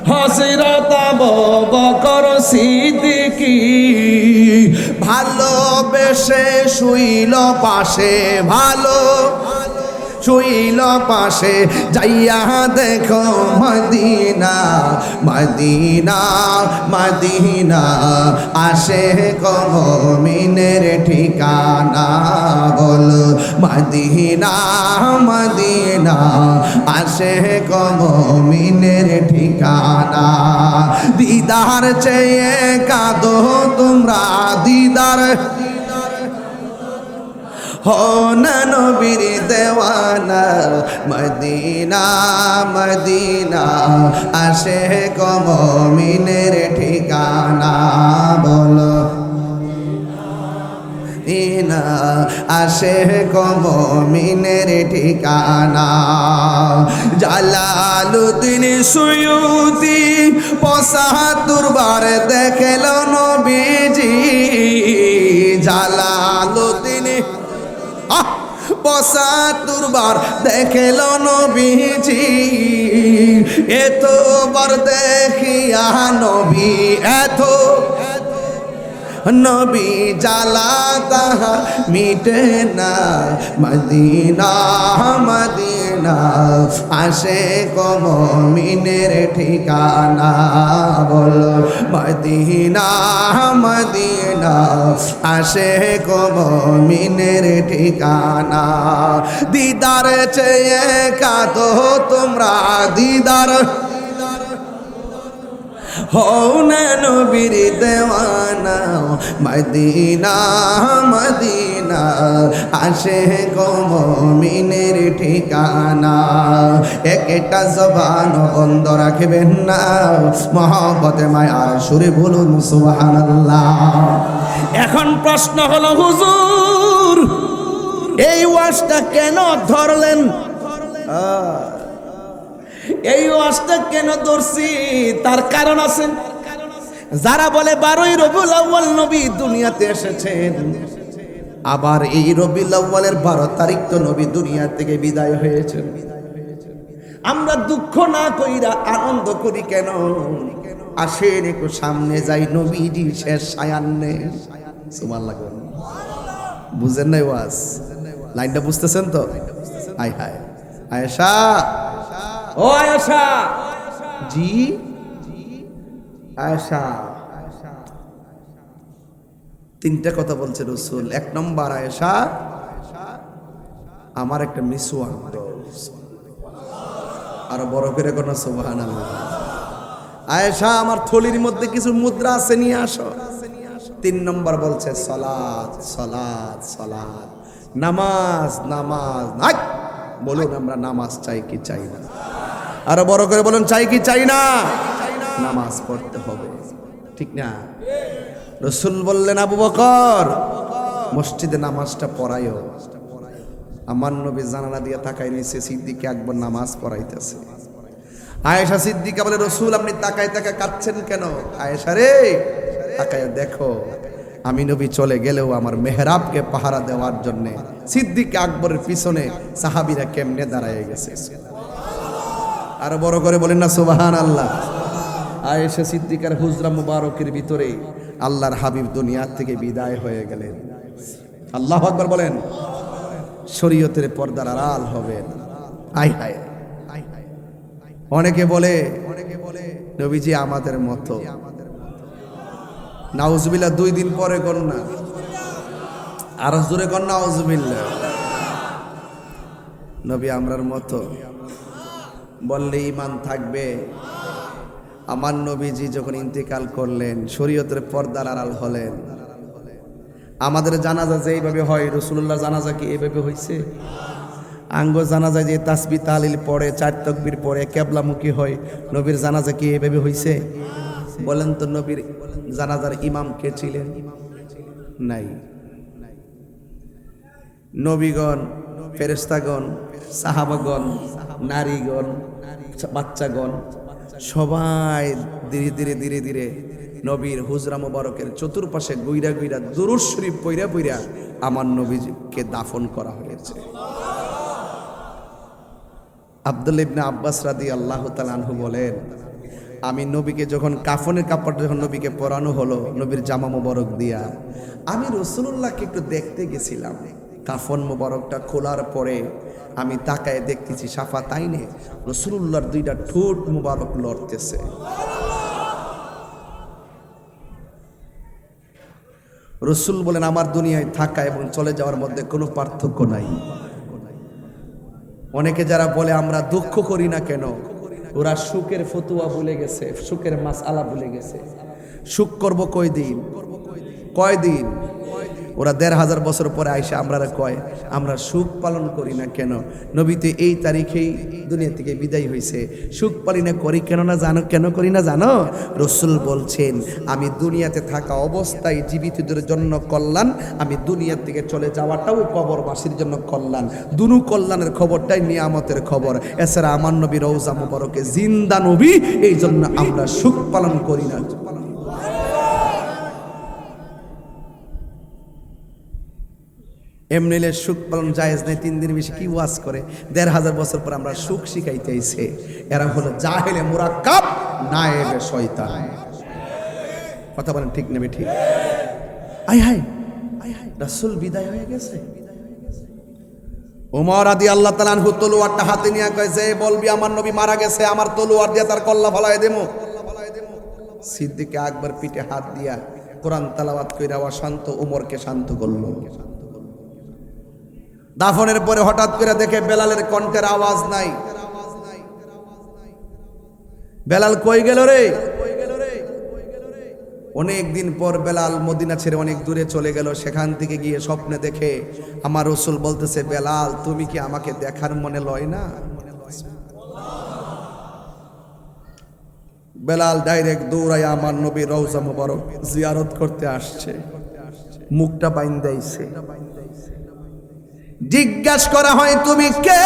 হযরত আবু বকর সিদ্দিক, ভালোবেসে শুইল পাশে, ভালো শুইল পাশে, যাইয়া দেখো মদিনা, মদিনা, মদিনা, আসে মুমিনের ঠিকানা। বল মদিনা, মদিনা, আসে মুমিনের ঠিকানা। দিদার চেয়ে কাঁদো তোমরা, দিদার हो न नबीर देवाना, मदीना मदीना आशे को मोमिनेर ठिकाना। बोलो मदीना आशे को मोमिनेर ठिकाना। জালালউদ্দিন সুয়ুতি ৭৫ বার দেখলো নবীজি, জালালউদ্দিন ৭৫ বার দেখল নবীজি, এতবার দেখিয়া নবী এত নবী জালা তাহা মিটে না। মদিনা মদিনা আসে মুমিনের ঠিকানা। বলো মদিনা মদিনা আসে মুমিনের ঠিকানা। দিদার চেয়ে কাঁদো তোমরা, দিদার हो न नबीर देवाना, मदीना मदीना आशे को मुमिनेर ठिकाना। একটা জবান বন্ধ রাখবেন না, মহব্বতে মায়ার সুরে বলুন সুবহানাল্লাহ। এখন প্রশ্ন হলো, হুজুর এই ওয়াজটা কেন ধরলেন? এই ওয়াজটা কেন ধরছি তার কারণ আছে। যারা বলে 12ই রবিউল আউয়াল নবী দুনিয়াতে এসেছেন, আবার এই রবিউল আউয়ালের 12 তারিখ তো নবী দুনিয়া থেকে বিদায় হয়েছেন। আমরা দুঃখ না কইরা আনন্দ করি কেন? আসেন একটু সামনে যাই, নবীজি শেষ সায়ান্নে। সুবহানাল্লাহ। বুঝেন নাই ওয়াজ? লাইনটা বুঝতেছেন তো? হাই হাই আয়েশা, ও আয়েশা জি, আয়েশা তিনটা কথা বলছে রাসূল। এক নম্বর, আয়েশা আমার একটা মিসওয়াক দাও। আর বড় করে কোন সুবহানাল্লাহ। আয়েশা আমার থলির মধ্যে কিছু মুদ্রা আছে, নিয়ে আসো। তিন নম্বর বলছে সালাত সালাত সালাত, নামাজ নামাজ। নাই বলুন আমরা নামাজ চাই কি চাই না? আরো বড় করে বলুন, চাই কি চাই না? নামাজ পড়তে হবে, ঠিক না? রাসূল বললেন, আবু বকর মসজিদে নামাজটা পড়াইও। আমার নবী জানালা দিয়ে তাকাই নিছে, সিদ্দিকে আকবর নামাজ পড়াইতেছে। আয়েশা সিদ্দিকা বলে, রাসূল আপনি তাকায় তাকায় কাঁদছেন কেন? আয়েশা রে তাকায় দেখো, আমি নবী চলে গেলেও আমার মেহরাবকে পাহারা দেওয়ার জন্য সিদ্দিক আকবরের পিছনে সাহাবীরা কেমনে দাঁড়ায় গেছে। আরো বড় করে বলেন না সুবহানাল্লাহ। আয়েশা সিদ্দিকার হুজরা মুবারকের ভিতরে আল্লাহর হাবিব দুনিয়া থেকে বিদায় হয়ে গেলেন। আল্লাহু আকবার বলেন। শরীয়তের পর্দার আড়াল হবেন। আই হায়, অনেকে বলে নবীজি আমাদের মতো। নাউজুবিল্লাহ, 2 দিন পরে কর না, আরো জোরে কর নাউজুবিল্লাহ। নবী আমরার মতো বললে ঈমান থাকবে? আমার নবীজি যখন ইন্তেকাল করলেন, শরীয়তের পর্দার আড়াল হলেন। আমাদের জানাজা যে এইভাবে হয়, রাসূলুল্লাহ জানাজা কি এইভাবে হইছে? আঙ্গ জানাজা যে তাসবিহ তাহলিল পড়ে, 4 তাকবীর পড়ে কিবলামুখী হয়, নবীর জানাজা কি এইভাবে হইছে? বলেন তো, নবীর জানাজার ইমাম কে ছিলেন? নাই। নবীগণ, ফেরেশতাগণ, সাহাবাগণ, নারীগণ, বাচ্চাগণ সবাই ধীরে ধীরে ধীরে ধীরে নবীর হুজরা মুবারকের চতুর্পাশে গুইরা গুইরা দুরূদ শরীফ পইরা পইরা আমার নবীকে দাফন করা হয়েছে। আব্দুল্লাহ ইবনে আব্বাস রাদিয়াল্লাহু তাআলা আনহু বলেন, আমি নবীকে যখন কাফনের কাপড় যখন নবীকে পরানো হলো, নবীর জামা মুবারক দিয়া, আমি রাসূলুল্লাহকে একটু দেখতে গেছিলাম। কাফন মুবারকটা খোলার পরে আমি তাকায় দেখতেছি শাফাতাইনে রাসূলুল্লাহর 2টা ঠোঁট মুবারক লড়তেছে। রাসূল বলেন, আমার দুনিয়ায় থাকা এবং চলে যাওয়ার মধ্যে কোনো পার্থক্য নাই। অনেকে যারা বলে আমরা দুঃখ করি না কেন, ওরা সুখের ফতুয়া ভুলে গেছে, সুখের মাসআলা ভুলে গেছে। সুখ করব কয়দিন? কয়দিন? ওরা 1500 বছর পরে আইসা আমরা কয় আমরা সুখ পালন করি না কেন? নবীতে এই তারিখেই দুনিয়া থেকে বিদায় হয়েছে, সুখ পালন করি কেন না জানো? কেন করি না জানো? রাসূল বলছেন, আমি দুনিয়াতে থাকা অবস্থায় জীবিতদের জন্য কল্যাণ, আমি দুনিয়া থেকে চলে যাওয়াটাও কবরবাসীর জন্য কল্যাণ। দুনু কল্যাণের খবরটাই নিয়ামতের খবর। এছাড়া আমার নবী রওজা মুবারকে জিন্দা নবী, এই জন্য আমরা সুখ পালন করি না। এমনিলে সুখ পালন জায়েজ নেই। 3 দিন বেশি কি ওয়াজ করে? 1500 বছর পর আমরা সুখ শিখাইতে আইছে। এরা হলো জাহেলে মুরাক্কাব, নায়েবে শয়তান। কথা বলেন ঠিক নেবে? ঠিক। আয় হায় রাসূল বিদায় হয়ে গেছে। ওমর রাদিয়াল্লাহু তাআলা আনহু তলোয়ারটা হাতে নিয়ে কয়, যে বলবি আমার নবী মারা গেছে, আমার তলোয়ার দিয়ে তার কল্লা ফলায় দেবো। সিদ্দিক আকবর পিঠে হাত দিয়া কোরআন তেলাওয়াত কইরা শান্ত ওমরকে শান্ত করলো। দাফনের পরে হঠাৎ করে দেখে বেলালের কণ্ঠের আওয়াজ নাই। বেলাল কই গেল রে? অনেক দিন পর বেলাল মদিনা ছেড়ে অনেক দূরে চলে গেল। সেখান থেকে গিয়ে স্বপ্নে দেখে আমার রাসূল বলতেছে, বেলাল তুমি কি আমাকে দেখার মনে লয় না? বেলাল ডাইরেক্ট দৌড়ায় আমার নবীর রওজা মুবারক জিয়ারত করতে আসছে। মুখটা বাইন্দাইছে। জিজ্ঞাসা করা হয়, তুমি কে?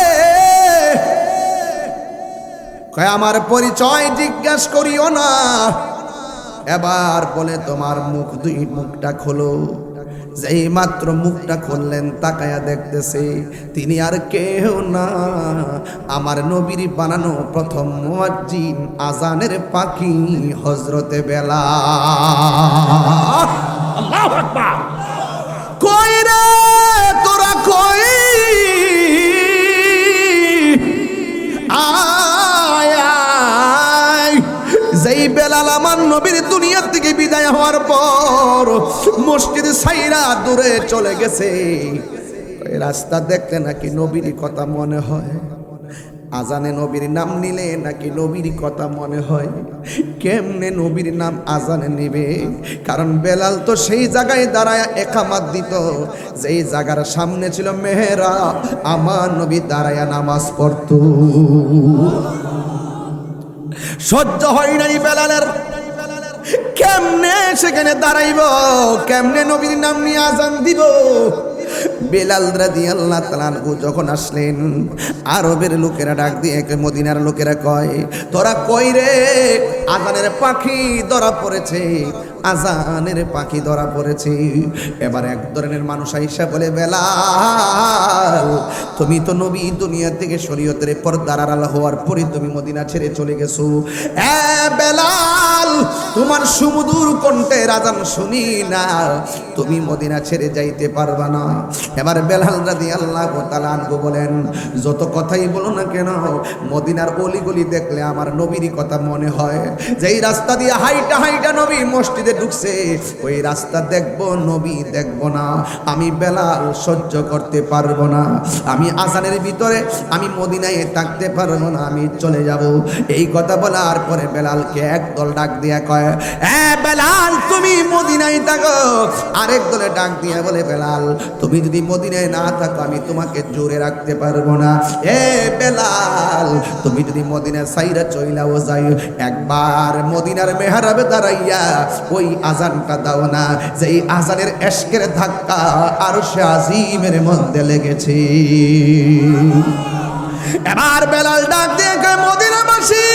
কয় আমার পরিচয় জিজ্ঞাসা করিও না। এবার বলে, তোমার মুখটা খোলো। যেই মাত্র মুখটা খুললেন তাকায়া দেখতেছে তিনি আর কেউ না, আমার নবীর বানানো প্রথম মুয়াজ্জিন আজানের পাখি হযরতে বেলাল। আল্লাহু আকবার। কই রে তোরা কই, আয় আয়। যেই বেলাল আমার নবীর দুনিয়া থেকে বিদায় হওয়ার পর মসজিদ ছাইরা দূরে চলে গেছে, ওই রাস্তা দেখলে নাকি নবীর কথা মনে হয়, আজানে নবীর নাম নিলে নাকি নবীর কথা মনে হয়। কেমনে নবীর নাম আজানে নিবে? কারণ বেলাল তো সেই জায়গায় দাঁড়ায় একামাত দিত যেই জায়গার সামনে ছিল মেহরাব, আমার নবী দাঁড়ায়া নামাজ পড়তো। সহ্য হয় নাই বেলালের, কেমনে সেখানে দাঁড়াইব, কেমনে নবীর নাম নিয়ে আজান দিব। বেলাল রাদিয়াল্লাহু তাআলা আনহু যখন আসলেন, আরবের লোকেরা ডাক দিয়ে মদিনার লোকেরা কয়, তোরা কই রে? আজানের পাখি ধরা পড়েছে, আজানের পাখি ধরা পড়েছে। এবার এক ধরনের মানুষ আইসা বলে, বেলাল তুমি তো নবী দুনিয়া থেকে শরীয়তের পর্দার আড়াল হওয়ার পরে তুমি মদিনা ছেড়ে চলে গেছো। বেলাল তোমার সুমধুর কণ্ঠের আজান শুনি না, তুমি মদিনা ছেড়ে যাইতে পারবা না। এবার বেলাল রাদিয়াল্লাহু তাআলা আনহু বলেন, যত কথাই বলো না কেন, মদিনার অলিগলি দেখলে আমার নবীর কথা মনে হয়। যেই রাস্তা দিয়ে হাইটা হাইটা নবী মসজিদে ঢুকছে, ওই রাস্তা দেখবো নবী দেখবো না। আমি বেলাল সহ্য করতে পারবো না, আমি আজানের ভিতরে আমি মদিনায় থাকতে পারবো না, আমি চলে যাব। এই কথা বলার পরে বেলালকে একদল ডাক দিয়া কয়, বেলাল তুমি মদিনায় থাকো। আরেক দলে ডাক দিয়া বলে, বেলাল তুমি যদি মদিনায় না থাকো আমি তোমাকে জোরে রাখতে পারবো না। বেলাল তুমি যদি মদিনা সাইরা চইলাও যাই, একবার মদিনার মেহরাবে দাঁড়াইয়া ওই আজানটা দাও না, যেই আজানের এশকের ধাক্কা আরশে আজিমের মধ্যে লেগেছে। এবার বেলাল ডাক দিয়ে কয়, মদিনাবাসী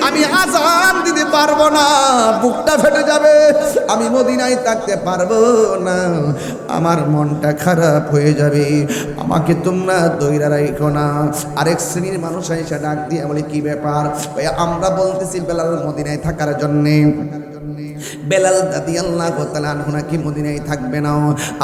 আমি আজান দিতে পারবো না, বুকটা ফেটে যাবে, আমি মদিনায় থাকতে পারবো না, আমার মনটা খারাপ হয়ে যাবে, আমাকে তোমরা দইরা রাখো না। আরেক শ্রেণীর মানুষ এসে ডাক দিয়ে বলে, কি ব্যাপার? আমরা বলতেছি বেলাল মদিনায় থাকার জন্যে। বেলাল রাদিয়াল্লাহু তাআলা আনহু নাকি মদিনায় থাকবে না।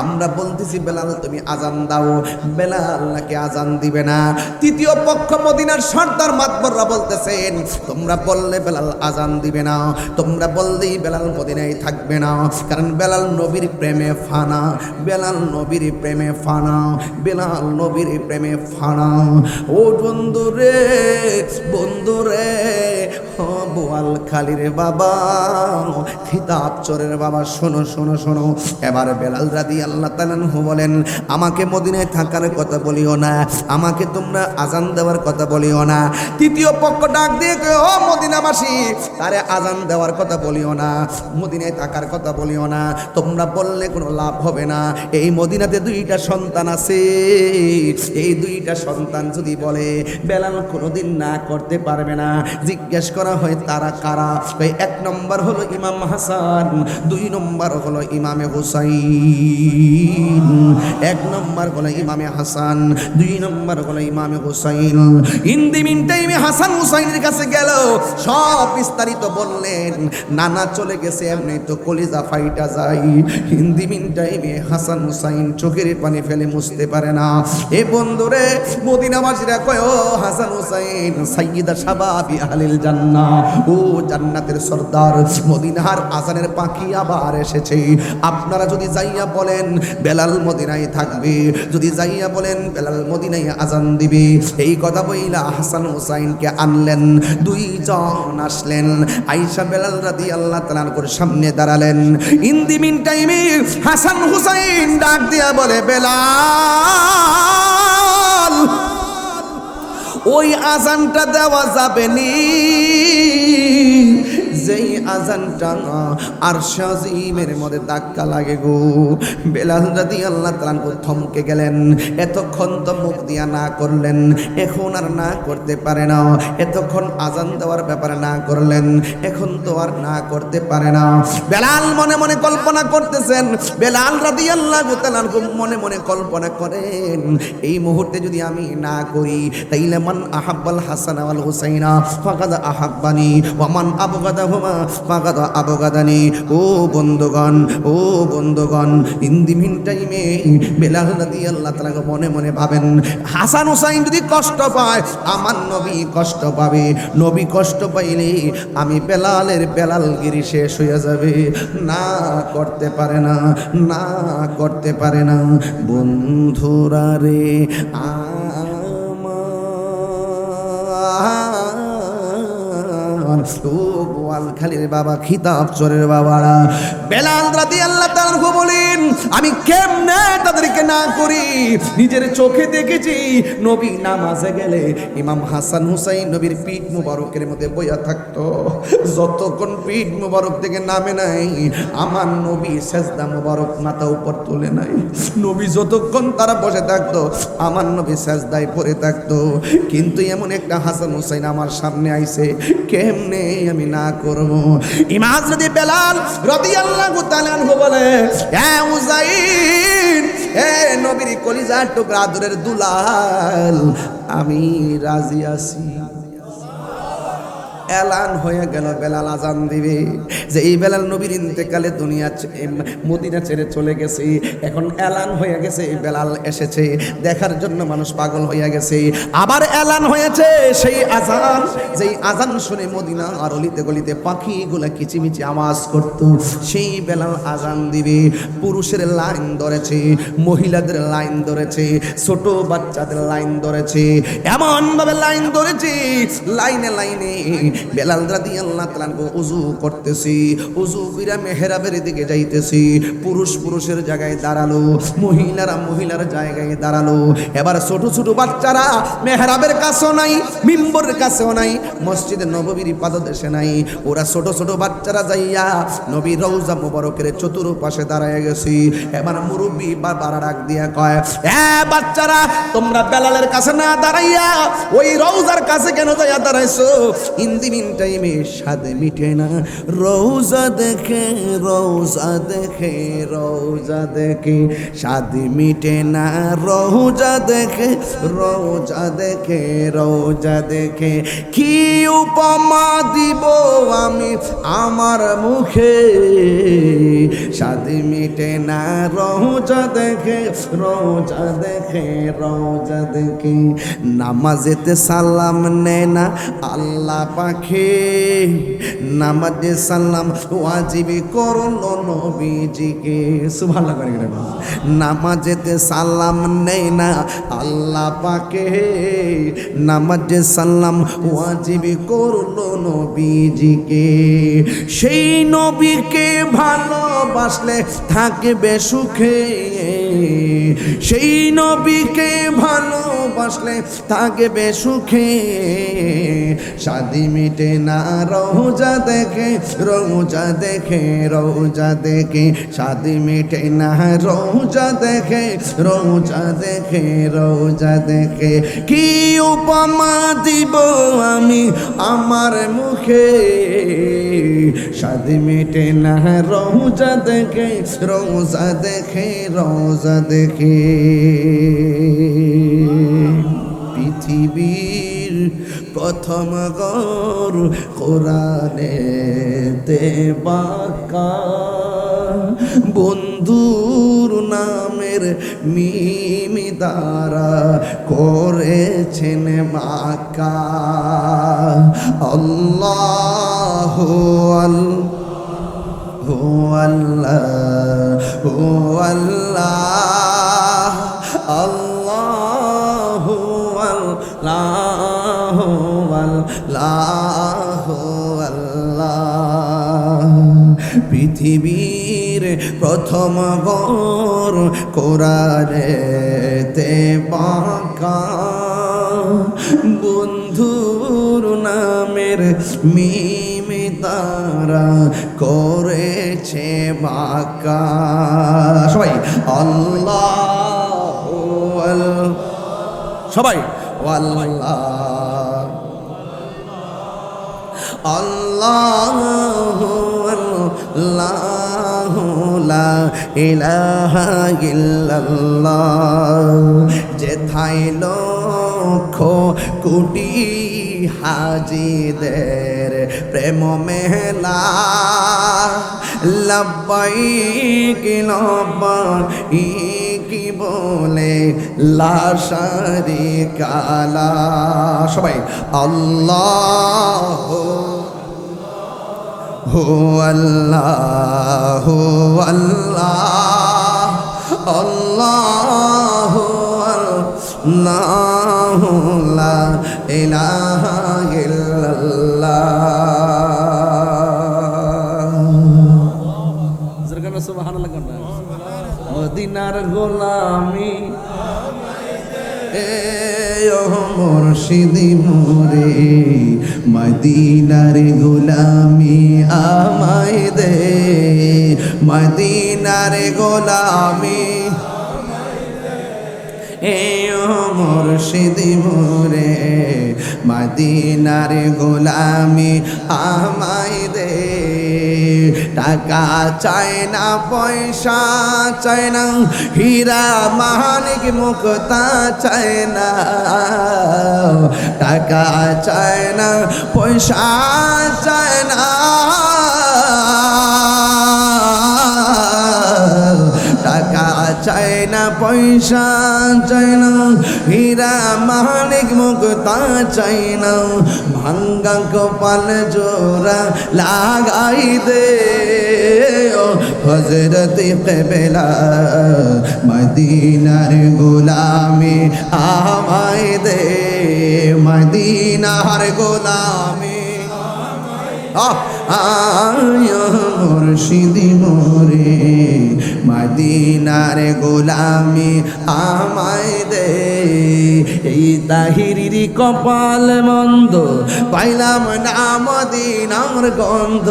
আমরা বলতেছি বেলাল তুমি আজান দাও, বেলাল নাকি আজান দিবে না। তৃতীয় পক্ষ মদিনার সর্দার মাতবররা বলতেছেন, তোমরা বললে বেলাল আজান দিবে না, তোমরা বললেই বেলাল মদিনায় থাকবে না, কারণ বেলাল নবীর প্রেমে ফানা, বেলাল নবীর প্রেমে ফানা, বেলাল নবীর প্রেমে ফানা। ও বন্ধুরে বন্ধুরে, বোয়াল খালির বাবা, খিতাব চোরের বাবা, শোনো শোনো শোনো। এবার বেলাল রাদিয়াল্লাহু তাআলা আনহু বলেন, আমাকে মদিনায় থাকার কথা বলিও না, আমাকে তোমরা আজান দেওয়ার কথা বলিও না। তৃতীয় পক্ষ ডাক দিয়ে কয়, ও মদিনাবাসী, তারে আজান দেওয়ার কথা বলিও না, মদিনায় থাকার কথা বলিও না, তোমরা বললে কোনো লাভ হবে না। এই মদিনাতে দুইটা সন্তান আছে, এই দুইটা সন্তান যদি বলে বেলাল কোনোদিন না করতে পারবে না। জিজ্ঞেস করা হয় তারা কারা? এক নম্বর হলো ইমাম হাসান, দুই নম্বর হলো ইমামে হুসাইন। এক নম্বর হলো ইমামে হাসান, দুই নম্বর হলো ইমামে হুসাইন। ইন দি মিন টাইমে হাসান হুসাইনের কাছে গেল, সব বিস্তারিত বললেন। নানা চলে গেছে, এমনি তো কলিজা ফাইটা যায়। ইন দি মিন টাইমে হাসান হুসাইন চোখের পানি ফেলে মুছতে পারে না। এ বন্ধুরে মদিনাবাসীরা কয়, ও হাসান হুসাইন সাইয়্যিদা শাবাবি আহলিল জান্নাহ, ও জান্নাতের সর্দার, মদিনার আজানের পাখি আবার এসেছে। আপনারা যদি যাইয়া বলেন বেলাল মদিনায় থাকবে, যদি যাইয়া বলেন বেলাল মদিনায় আজান দিবে, এই কথা বইলা হাসান হুসাইনকে আনলেন। দুইজন আসলেন, আয়েশা বেলাল রাদিয়াল্লাহু তাআলা আনহুর সামনে দাঁড়ালেন। ইন দি মিন টাইমে হাসান হুসাইন ডাক দিয়া বলে, বেলাল ওই আজানটা দেওয়া যাবে নি যেই আজানটা আরশ আজিমের মধ্যে ধাক্কা লাগে গো। বেলাল রাদিয়াল্লাহু তাআলা থমকে গেলেন। এতক্ষণ তো মুখ দিয়া না করলেন, এখন আর না করতে পারে না। এতক্ষণ আজান দেওয়ার ব্যাপারে না করলেন, এখন তো আর না করতে পারে না। বেলাল মনে মনে কল্পনা করতেছেন, বেলাল রাদিয়াল্লাহু তাআলা মনে মনে কল্পনা করেন, এই মুহূর্তে যদি আমি না করি তাইলে মান আহাব্বাল হাসান ওয়াল হুসাইনা ফাকাদ আহাব্বানি ওয়া মান আবগাদাহুমা ফাকাদ আবগাদানি। ও বন্ধুগণ, ও বন্ধুগণ, ইন দি মিন টাইমে বেলাল রাদিয়াল্লাহু তাআলা মনে মনে ভাবেন, হাসান হুসাইন যদি কষ্ট পায় আমার নবী কষ্ট পাবে, নবী কষ্ট পাইলে আমি বেলালের বেলালগিরি শেষ হয়ে যাবে। না করতে পারে না, না করতে পারে না। বন্ধুরা রে খালির বাবা, খিতাব চরের বাবারা, বেলাল রাদিয়াল্লাহু তাআলা বলেন, আমি কেমনে তাদেরকে না করি? নিজের চোখে দেখেছি নবী নামাজে গেলে ইমাম হাসান হুসাইন নবীর পিঠ মুবারকের মধ্যে বইয়া থাকতো। যতক্ষণ পিঠ মুবারক থেকে নামে নাই আমার নবী সেজদা মুবারক মাথা উপর তুলে নাই। নবী যতক্ষণ তারা বসে থাকতো আমার নবী সেজদায় পড়ে থাকতো। কিন্তু এমন একটা হাসান হুসাইন আমার সামনে আইছে, কেমনে আমি না করব? ইমাম যদি বেলাল রাদিয়াল্লাহু তাআলা বলে, এ হুসাইন, এ নবীর কলিজার টুকরা আদরের দুলাল, আমি রাজি আছি। এলান হয়ে গেল, বেলাল আজান দিবে যে এই বেলাল নবীর ইন্তেকালে দুনিয়া মদিনা ছেড়ে চলে গেছে। এখন এলান হয়ে গেছে বেলাল এসেছে, দেখার জন্য মানুষ পাগল হয়ে গেছে। আবার এলান হয়েছে সেই আজান, যেই আজান শুনে মদিনা আর অলিতে গলিতে পাখিগুলা কিচিমিচি আওয়াজ করত। সেই বেলাল আজান দিবে। পুরুষের লাইন ধরেছে, মহিলাদের লাইন ধরেছে, ছোট বাচ্চাদের লাইন ধরেছে, এমন ভাবে লাইন ধরেছে, লাইনে লাইনে বেলাল রাদিয়াল্লাহু তাআলা ওযু করতেছি, ওযু কইরা মেহরাবের দিকে যাইতেছি। পুরুষ পুরুষের জায়গায় দাঁড়ালো, মহিলারা মহিলার জায়গায় দাঁড়ালো। এবার ছোট ছোট বাচ্চারা মেহরাবের কাছেও নাই, মিম্বরের কাছেও নাই, মসজিদে নববীর পাদদেশে নাই। ওরা ছোট ছোট বাচ্চারা যাইয়া নবীর রওজা মুবারকের চতুর্পাশে দাঁড়ায় গেছি। এবার মুরব্বি বাবারা ডাক দিয়া কয়, এ বাচ্চারা, তোমরা বেলালের কাছে না দাঁড়াইয়া ওই রওজার কাছে কেন যাইয়া দাঁড়াইছো? ইন্দি মিন টাইমে স্বাদ মিটে না রওজা দেখে, রওজা দেখে, রওজা দেখে স্বাদ মিটে না রওজা দেখে, রওজা দেখে, রওজা দেখে। কি উপমা দিব আমি আমার মুখে, স্বাদ মিটে না রওজা দেখে, রওজা দেখে, রওজা দেখে। নামাজেতে সালাম নেয় না আল্লাহ পাখে, নামাজে সালাম ওয়াজিবি করলো নবীজিকে। সুবহানাল্লাহ করে গেলেন। নামাজেতে সালাম নেই না আল্লাহ পাকে, নামাজে সালাম ওয়াজিবি করলো নবীজিকে। সেই নবীকে ভালোবাসলে থাকবে সুখে, সেই নবীকে ভালোবাসলে থাকবে সুখে। শাদি মিটে না রওজা দেখে, রওজা দেখে, রওজা দেখে। শাদি মিটে না রওজা দেখে, রওজা দেখে, রওজা দেখে। কি উপমা দিব আমি আমার মুখে, শাদি মিটে না রওজা দেখে, রওজা দেখে, রওজা দেখে। পৃথিবীর প্রথম ঘর কোরআনেতে বাঁকা, বন্ধুর নামের মিম দ্বারা করেছেন মাকা। আল্লাহু আল্লাহ, আল্লাহ, আল্লাহু আল্লাহ, আল্লাহ, আল্লাহ। পৃথিবীর প্রথম ঘর কোরআনেতে বাঁকা, বন্ধুর নামের মিম দ্বারা করেছে বাঁকা। সবাই আল্লাহ সবাই আল্লাহ আল্লাহু আল্লাহু লা ইলাহা ইল্লাল্লাহ। যেথায় লক্ষ কোটি হাজিদের প্রেম মেলা, লব্বাইক লব্বাইক বলে লা শারিকা লা। সবাই আল্লাহু হু আল্লাহু আল্লাহ আল্লাহু আল্লাহু লা ইলাহা ইল্লাল্লাহ। যেরকম সুবহানাল্লাহ কোনটা মদিনার গোলামি মুর্শিদি মোরে, মদিনার গোলামি আমায় দে, মদিনার গোলামি মুর্শিদি মোরে, মদিনার গোলামি আমায় দে। টাকা চায় না পয়সা চায় না, হীরা মানিক মুক্তা চায় না। টাকা চায় না পয়সা চায় না, টাকা চায় না পয়সা চায় না, হীরা মানিক মুক্তা চায় না। ভাঙ্গা কপাল জোড়া লাগাই দে ও হযরত কিবলা, মদিনার গোলামি আমায় দে, মদিনার গোলামি মুর্শিদি মোরে, মদিনার গোলামি আমায় দে। এই তাহিরির কপাল মন্দ, পাইলাম না মদিনার গন্ধ।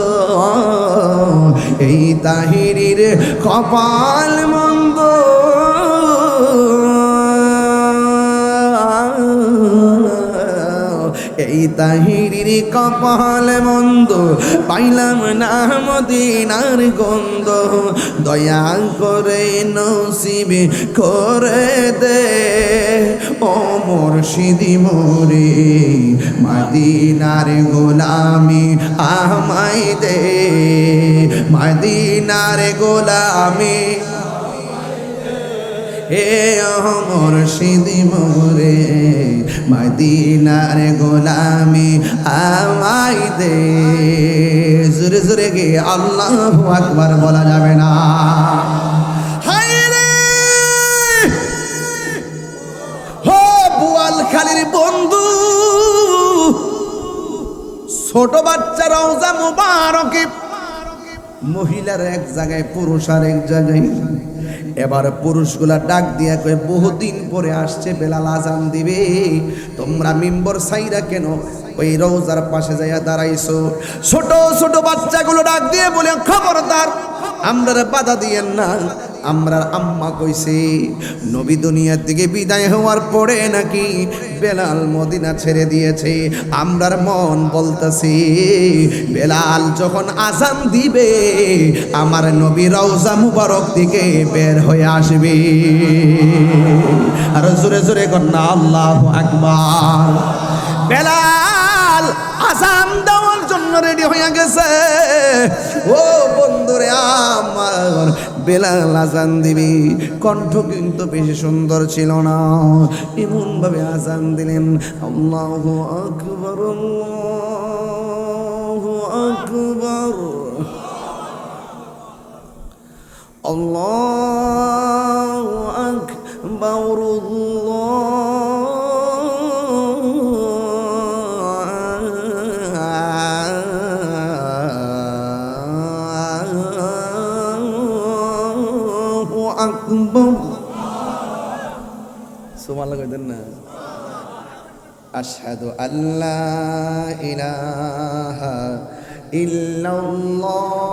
এই তাহিরির কপাল মন্দ, এই তাহিরির কপাল মন্দ, পাইলাম না মদিনার গন্ধ। দয়া করে নসিবে করে দে ও মুর্শিদি মোরে, মদিনার গোলামি আমায় দে, মদিনার গোলামি হে মুর্শিদি মোরে, মদিনার গোলামি আমায় দে। জোরে জোরে গে আল্লাহু আকবার বলা যাবে না। হায়রে হো বুয়ালখালীর বন্ধু, ছোট বাচ্চা রওজা মুবারকে, মহিলার এক জায়গায় পুরুষ আর এক জায়গায়। এবার পুরুষগুলা ডাক দিয়া কয়ে বহুদিন পরে আসছে, বেলাল আজান দিবে, তোমরা মিম্বর সাইরা কেন ওই রওজার পাশে যাইয়া দাঁড়াইছো? ছোট ছোট বাচ্চাগুলো ডাক দিয়ে বলে, খবরদার আমরা বাধা দিয়েন না। আমরার আম্মা কইছে নবী দুনিয়ার দিকে বিদায় হওয়ার পরে নাকি বেলাল মদিনা ছেড়ে দিয়েছে। আমরার মন বলতেছে বেলাল যখন আজান দিবে আমার নবী রওজা মুবারক দিকে বের হয়ে আসবে। আর জোরে জোরে কন্যা আল্লাহু আকবার। বেলাল আজান দেওয়ার জন্য রেডি হয়ে গেছে। ও বন্ধুরে আমার, বেলাল আজান দিবি, কণ্ঠ কিন্তু বেশি সুন্দর ছিল না, এমন ভাবে আজান দিলেন, আল্লাহু আকবার আল্লাহু আকবার আল্লাহু আকবার সুবহানাল্লাহ কইতেন না? আশহাদু আল্লা ইলাহা ইল্লাল্লাহ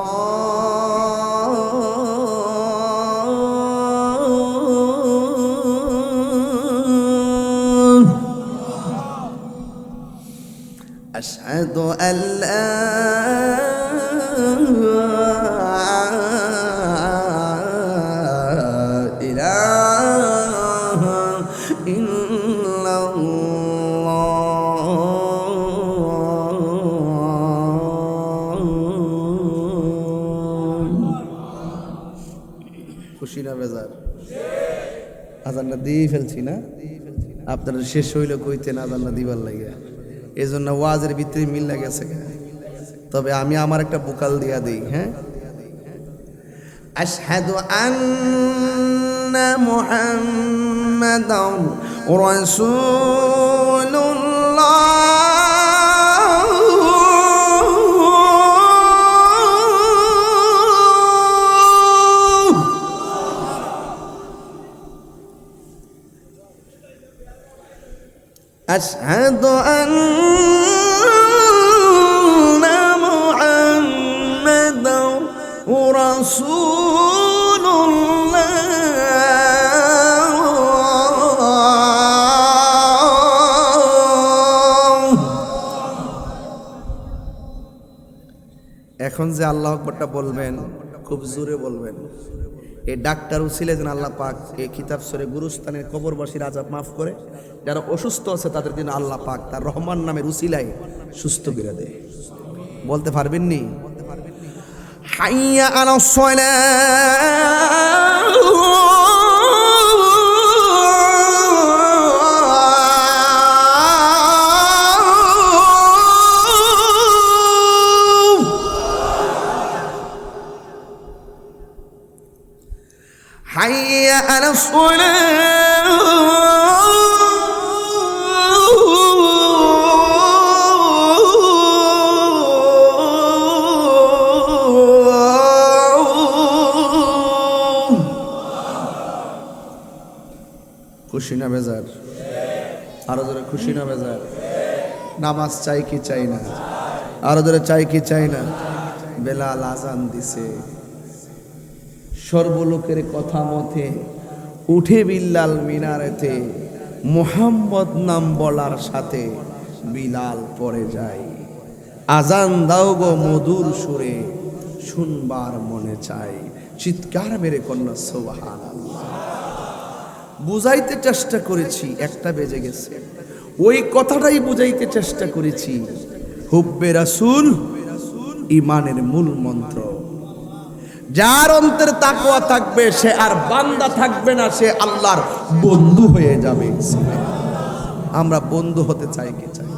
আশহাদু আল্লা ইলাহা ইল্লাল্লাহ। খুশি না বেজার? আজানটা দিয়ে ফেলছি না? আপনারা শেষ হইল কইতেন আজানটা দিবার লাগে, এই জন্য ওয়াজের ভিতরে মিল লাগেছে। তবে আমি আমার একটা বোকাল দিয়া দিই। হ্যাঁ, আশহাদু আন্না মুহাম্মাদান রাসূলুল্লাহ। أشهد أن محمدا رسول الله। এখন যে আল্লাহু আকবারটা বলবেন খুব জোরে বলবেন। এই ডাক্তার উছিলে যেন আল্লাহ পাক এই কিতাব সূরা গুরুস্তানের কবরবাসীর আযাব মাফ করে, যারা অসুস্থ আছে তাদের জন্য আল্লাহ পাক তার রহমান নামের উছিলায় সুস্থ করে দেয়। বলতে পারবেন নি? হাইয়া আলাস সালাহ, হাইয়া আলাস খুশি না বেজার? আরো জোরে খুশি না বেজার? নামাজ চাই কি চাই না? আরো জোরে চাই কি চাই না? বেলাল আজান দিছে, সর্বলোকের কথা মতে উঠে বিল্লাল মিনারেতে মুহাম্মদ নাম বলার সাথে বিলাল পড়ে যায়। আজান দাও গো মধুর সুরে, শুনবার মনে চাই। চিৎকার মেরে কন্যা সুবহানাল্লাহ। বুঝাইতে চেষ্টা করেছি, একটা বেজে গেছে। ওই কথাটাই বুঝাইতে চেষ্টা করেছি। হুব্বে রাসূল ঈমানের মূল মন্ত্র। যার অন্তরে তাকওয়া থাকবে সে আর বান্দা থাকবে না, সে আল্লাহর বন্ধু হয়ে যাবে। আমরা বন্ধু হতে চাই কি চাই?